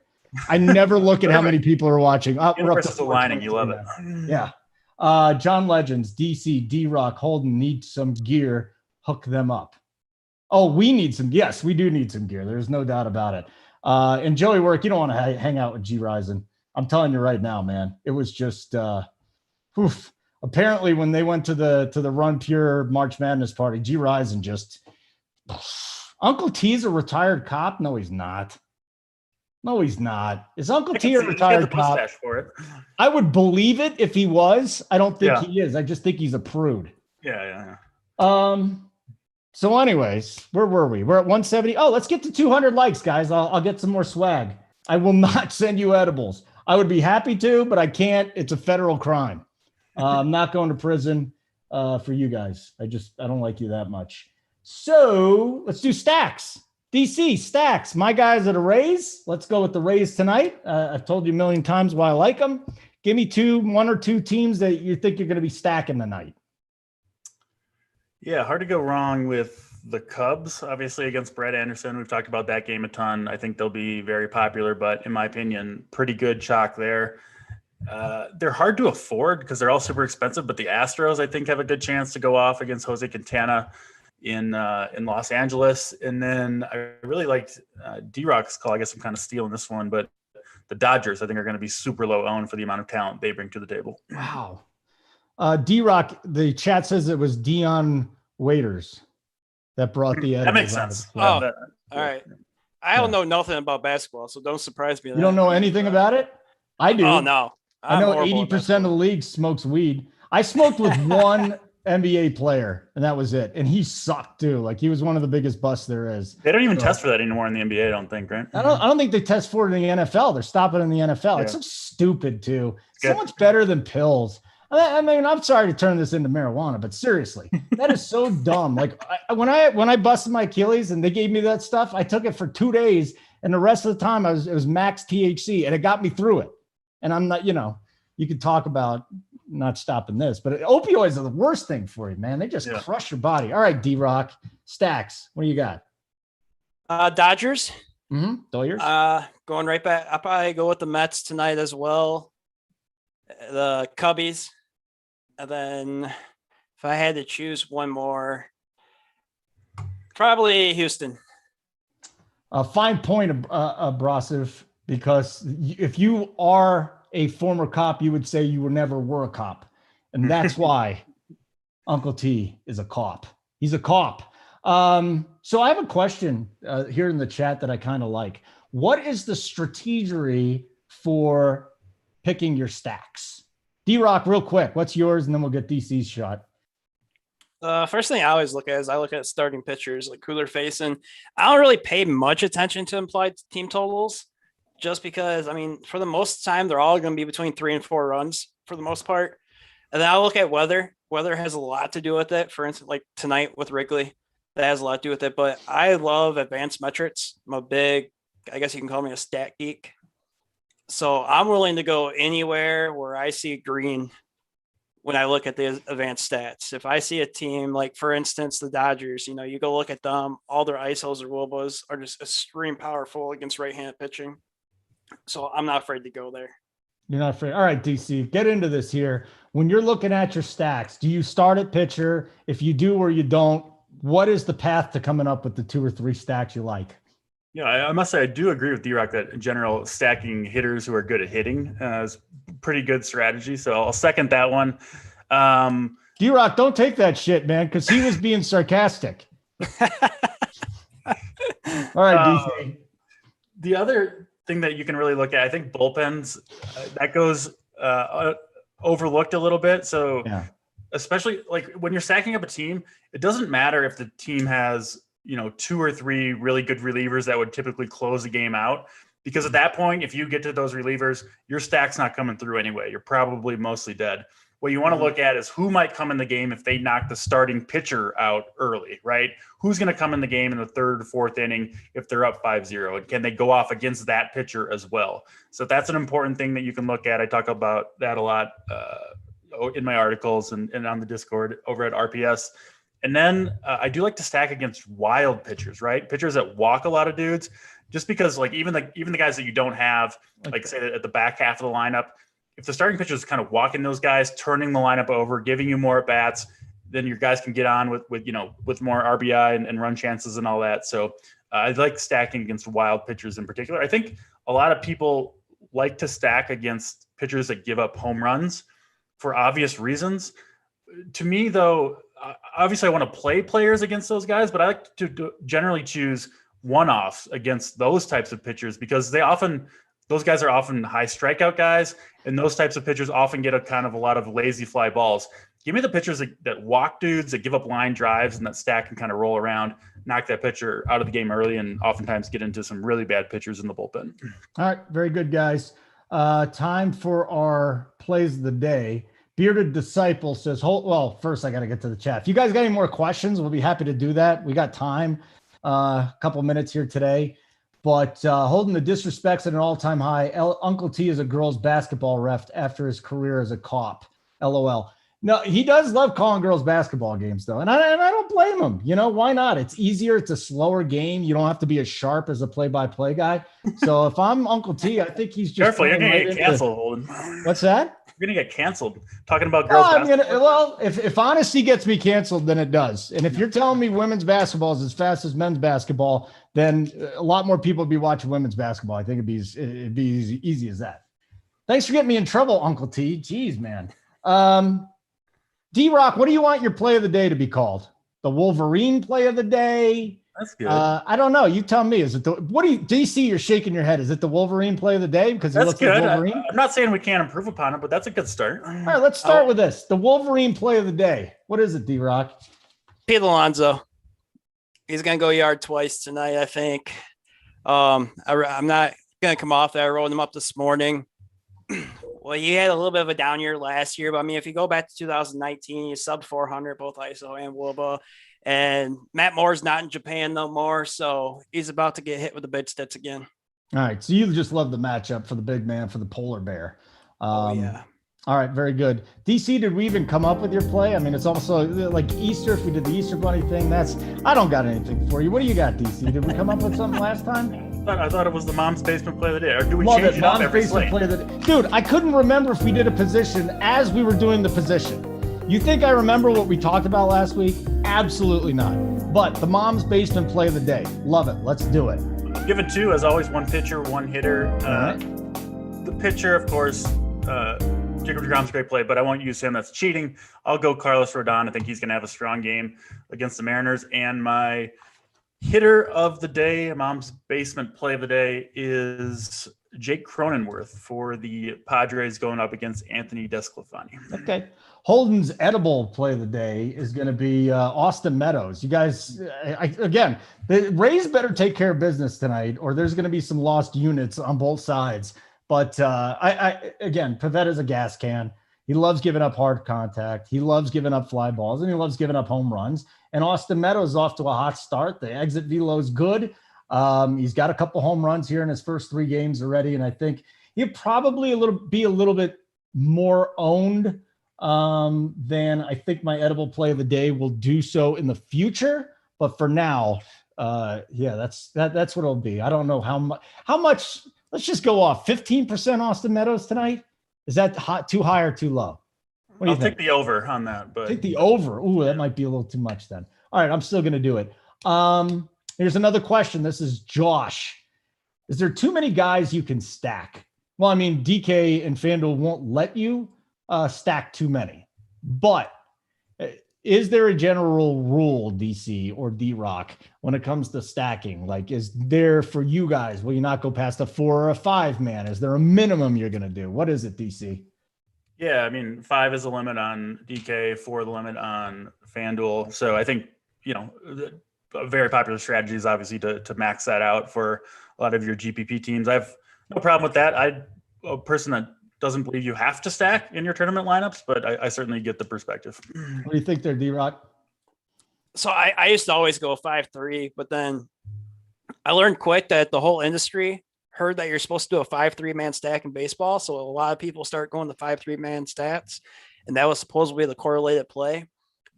I never look at how many people are watching. We're up to aligning. You love it. Yeah. John Legends, DC, D-Rock, Holden need some gear. Hook them up. Oh, we need some. Yes, we do need some gear. There's no doubt about it. And Joey Work, you don't want to hang out with G Rison. I'm telling you right now, man. It was just apparently when they went to the Run Pure March Madness party, G Rison just Uncle T's a retired cop? No, he's not. No, he's not. Is Uncle T a retired cop? For it. I would believe it if he was. I don't think he is. I just think he's a prude. Yeah. So anyways, where were we? We're at 170. Oh, let's get to 200 likes, guys. I'll get some more swag. I will not send you edibles. I would be happy to, but I can't. It's a federal crime. I'm not going to prison for you guys. I don't like you that much. So let's do stacks. DC stacks. My guys are the Rays. Let's go with the Rays tonight. I've told you a million times why I like them. Give me one or two teams that you think you're going to be stacking tonight. Yeah, hard to go wrong with the Cubs, obviously, against Brett Anderson. We've talked about that game a ton. I think they'll be very popular, but in my opinion, pretty good chalk there. They're hard to afford because they're all super expensive, but the Astros, I think, have a good chance to go off against Jose Quintana in Los Angeles. And then I really liked D-Rock's call. I guess I'm kind of stealing this one, but the Dodgers, I think, are going to be super low owned for the amount of talent they bring to the table. Wow. D-Rock, the chat says it was Dion Waiters that brought the that makes sense. All right. I don't know nothing about basketball, so don't surprise me. You don't know anything about it? I do. Oh, no. I know 80% of the league smokes weed. I smoked with one NBA player, and that was it. And he sucked too. Like, he was one of the biggest busts there is. They don't even test for that anymore in the NBA, I don't think, right? I don't think they test for it in the NFL. They're stopping in the NFL. Yeah. It's so stupid too. So much better than pills. I mean, I'm sorry to turn this into marijuana, but seriously, that is so dumb. Like, when I busted my Achilles and they gave me that stuff, I took it for 2 days, and the rest of the time it was max THC, and it got me through it. And I'm not, you could talk about not stopping this, but opioids are the worst thing for you, man. They just crush your body. All right, D-Rock, stacks. What do you got? Dodgers. Dodgers. Going right back. I'll probably go with the Mets tonight as well. The Cubbies. And then if I had to choose one more, probably Houston. A fine point, Abrasive, because if you are a former cop, you would say you never were a cop. And that's why Uncle T is a cop. He's a cop. So I have a question here in the chat that I kind of like. What is the strategy for picking your stacks? D-Rock, real quick, what's yours? And then we'll get DC's shot. First thing I always look at is I look at starting pitchers, like who they're facing. I don't really pay much attention to implied team totals just because, I mean, for the most time, they're all going to be between 3 and 4 runs for the most part. And then I'll look at weather. Weather has a lot to do with it. For instance, like tonight with Wrigley, that has a lot to do with it. But I love advanced metrics. I'm a big, I guess you can call me a stat geek. So I'm willing to go anywhere where I see green when I look at the advanced stats. If I see a team like, for instance, the Dodgers, you go look at them, all their ISOs or WOBAs are just extreme powerful against right-handed pitching. So I'm not afraid to go there. You're not afraid. All right, DC, get into this here. When you're looking at your stacks, do you start at pitcher? If you do or you don't, what is the path to coming up with the 2 or 3 stacks you like? Yeah, I must say I do agree with D-Rock that in general, stacking hitters who are good at hitting is pretty good strategy. So I'll second that one. D-Rock, don't take that shit, man, because he was being sarcastic. All right, DC. The other thing that you can really look at, I think bullpens, that goes overlooked a little bit. So especially like when you're stacking up a team, it doesn't matter if the team has 2 or 3 really good relievers that would typically close the game out. Because at that point, if you get to those relievers, your stack's not coming through anyway. You're probably mostly dead. What you want to look at is who might come in the game if they knock the starting pitcher out early, right? Who's going to come in the game in the 3rd or 4th inning if they're up 5-0? And can they go off against that pitcher as well? So that's an important thing that you can look at. I talk about that a lot in my articles and on the Discord over at RPS. And then I do like to stack against wild pitchers, right? Pitchers that walk a lot of dudes, just because like even the guys that you don't have, like say at the back half of the lineup, if the starting pitcher is kind of walking those guys, turning the lineup over, giving you more at bats, then your guys can get on with more RBI and run chances and all that. So I like stacking against wild pitchers in particular. I think a lot of people like to stack against pitchers that give up home runs for obvious reasons. To me, though, obviously I want to play players against those guys, but I like to generally choose one-offs against those types of pitchers because those guys are often high strikeout guys, and those types of pitchers often get a lot of lazy fly balls. Give me the pitchers that walk dudes, that give up line drives, and that stack can kind of roll around, knock that pitcher out of the game early, and oftentimes get into some really bad pitchers in the bullpen. All right, very good, guys. Time for our plays of the day. Bearded Disciple says, well, first I got to get to the chat. If you guys got any more questions, we'll be happy to do that. We got time. a couple minutes here today. But Holden, the disrespect's at an all-time high. Uncle T is a girls' basketball ref after his career as a cop. LOL. No, he does love calling girls' basketball games, though. And I don't blame him. You know, why not? It's easier. It's a slower game. You don't have to be as sharp as a play-by-play guy. So if I'm Uncle T, I think he's just... Careful, you're going to get canceled, Holden. What's that? You're going to get canceled talking about girls' basketball. Well, if honesty gets me canceled, then it does. And if you're telling me women's basketball is as fast as men's basketball, then a lot more people would be watching women's basketball. I think it'd be easy as that. Thanks for getting me in trouble, Uncle T. Jeez, man. D-Rock, what do you want your play of the day to be called? The Wolverine play of the day? That's good. I don't know. You tell me. Is it DC? You're shaking your head. Is it the Wolverine play of the day because he looks like Wolverine? I'm not saying we can't improve upon it, but that's a good start. All right, let's start with this. The Wolverine play of the day. What is it, D-Rock? Pete Alonso. He's gonna go yard twice tonight, I think. I'm not gonna come off that. I rolled him up this morning. Well, he had a little bit of a down year last year, but I mean, if you go back to 2019, he's sub 400, both ISO and WOBA. And Matt Moore's not in Japan no more, so he's about to get hit with the big sticks again. All right, so you just love the matchup for the big man, for the polar bear. Yeah. All right, very good. DC, did we even come up with your play? I mean, it's also like Easter. If we did the Easter bunny thing, I don't got anything for you. What do you got, DC? Did we come up with something last time? I thought it was the mom's basement play of the day. Or do we Love change it up mom's every basement slate? play of the day. Dude, I couldn't remember if we did a position as we were doing the position. You think I remember what we talked about last week? Absolutely not. But the mom's basement play of the day. Love it. Let's do it. I'm giving two, as always, one pitcher, one hitter. The pitcher, of course, Jacob deGrom's a great play, but I won't use him. That's cheating. I'll go Carlos Rodon. I think he's going to have a strong game against the Mariners. And my hitter of the day, mom's basement play of the day, is Jake Cronenworth for the Padres going up against Anthony Desclafani. Okay. Holden's edible play of the day is going to be Austin Meadows. You guys, again, the Rays better take care of business tonight, or there's going to be some lost units on both sides. But again, Pavetta's a gas can. He loves giving up hard contact. He loves giving up fly balls, and he loves giving up home runs. And Austin Meadows is off to a hot start. The exit velo is good. He's got a couple home runs here in his first 3 games already, and I think he'll probably be a little bit more owned than I think my edible play of the day will do so in the future. But for now, yeah, that's what it'll be. I don't know how much. Let's just go off 15% Austin Meadows tonight. Is that too high or too low? What do you I'll think? take the over on that, but Take the over. Ooh, that might be a little too much then. All right, I'm still going to do it. Here's another question. This is Josh. Is there too many guys you can stack? Well, I mean, DK and FanDuel won't let you stack too many. But is there a general rule, DC or D-Rock, when it comes to stacking? Like, is there for you guys, will you not go past a 4 or a 5 man? Is there a minimum you're going to do? What is it, DC? yeah, I mean, 5 is the limit on DK, 4 the limit on FanDuel. So I think, a very popular strategy is obviously to max that out for a lot of your GPP teams. I have no problem with that. I'm a person that doesn't believe you have to stack in your tournament lineups, but I certainly get the perspective. What do you think there, D-Rock? So I used to always go 5-3, but then I learned quick that the whole industry heard that you're supposed to do a 5-3 man stack in baseball. So a lot of people start going to 5-3 man stats, and that was supposedly the correlated play.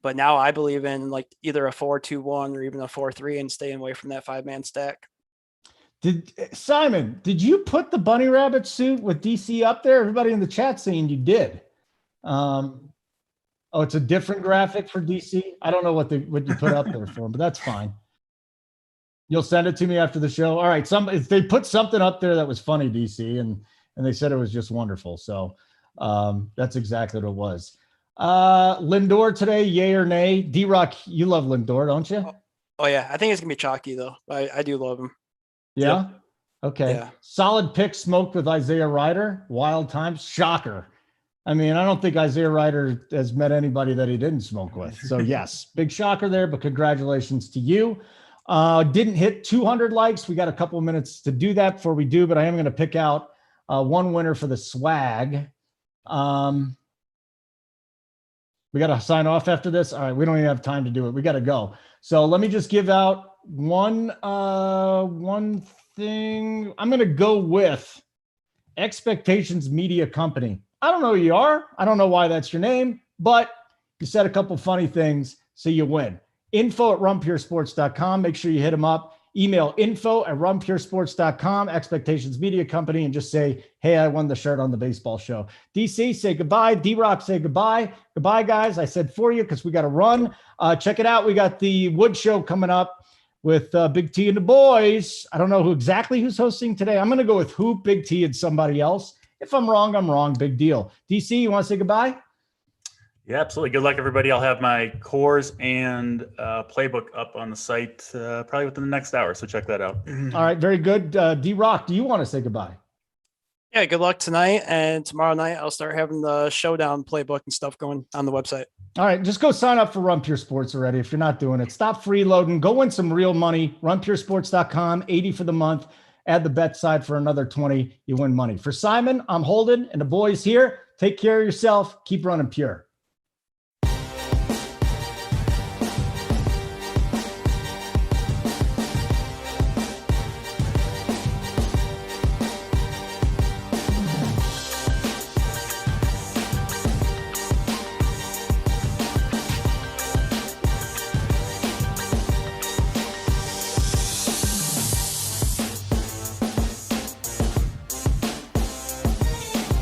But now I believe in like either a 4-2-1 or even a 4-3 and staying away from that 5-man stack. Simon, did you put the bunny rabbit suit with DC up there? Everybody in the chat saying you did. Oh, it's a different graphic for DC. I don't know what you put up there for him, but that's fine. You'll send it to me after the show. All right. If they put something up there that was funny, DC, and they said it was just wonderful. So that's exactly what it was. Lindor today, yay or nay? D-Rock, you love Lindor, don't you? Oh yeah. I think it's gonna be chalky though. I do love him. Yeah. Okay. Yeah. Solid pick smoked with Isaiah Ryder. Wild times. Shocker. I mean, I don't think Isaiah Ryder has met anybody that he didn't smoke with. So yes, big shocker there, but congratulations to you. Didn't hit 200 likes. We got a couple of minutes to do that before we do, but I am going to pick out one winner for the swag. We got to sign off after this. All right. We don't even have time to do it. We got to go. So let me just give out one thing. I'm going to go with Expectations Media Company. I don't know who you are. I don't know why that's your name, but you said a couple funny things, so you win. info@runpuresports.com. Make sure you hit them up. Email info@runpuresports.com, Expectations Media Company, and just say, hey, I won the shirt on the baseball show. DC, say goodbye. D-Rock, say goodbye. Goodbye, guys. I said for you because we got to run. Check it out. We got the Wood Show coming up with Big T and the boys. I don't know who's hosting today. I'm going to go with Hoop, Big T, and somebody else. If I'm wrong, I'm wrong. Big deal. DC, you want to say goodbye? Yeah, absolutely. Good luck, everybody. I'll have my cores and playbook up on the site probably within the next hour, so check that out. All right, very good. D-Rock, do you want to say goodbye? Yeah, good luck tonight. And tomorrow night, I'll start having the Showdown playbook and stuff going on the website. All right, just go sign up for Run Pure Sports already if you're not doing it. Stop freeloading. Go win some real money. RunPureSports.com, $80 for the month. Add the bet side for another $20. You win money. For Simon, I'm Holden, and the boys here. Take care of yourself. Keep running pure.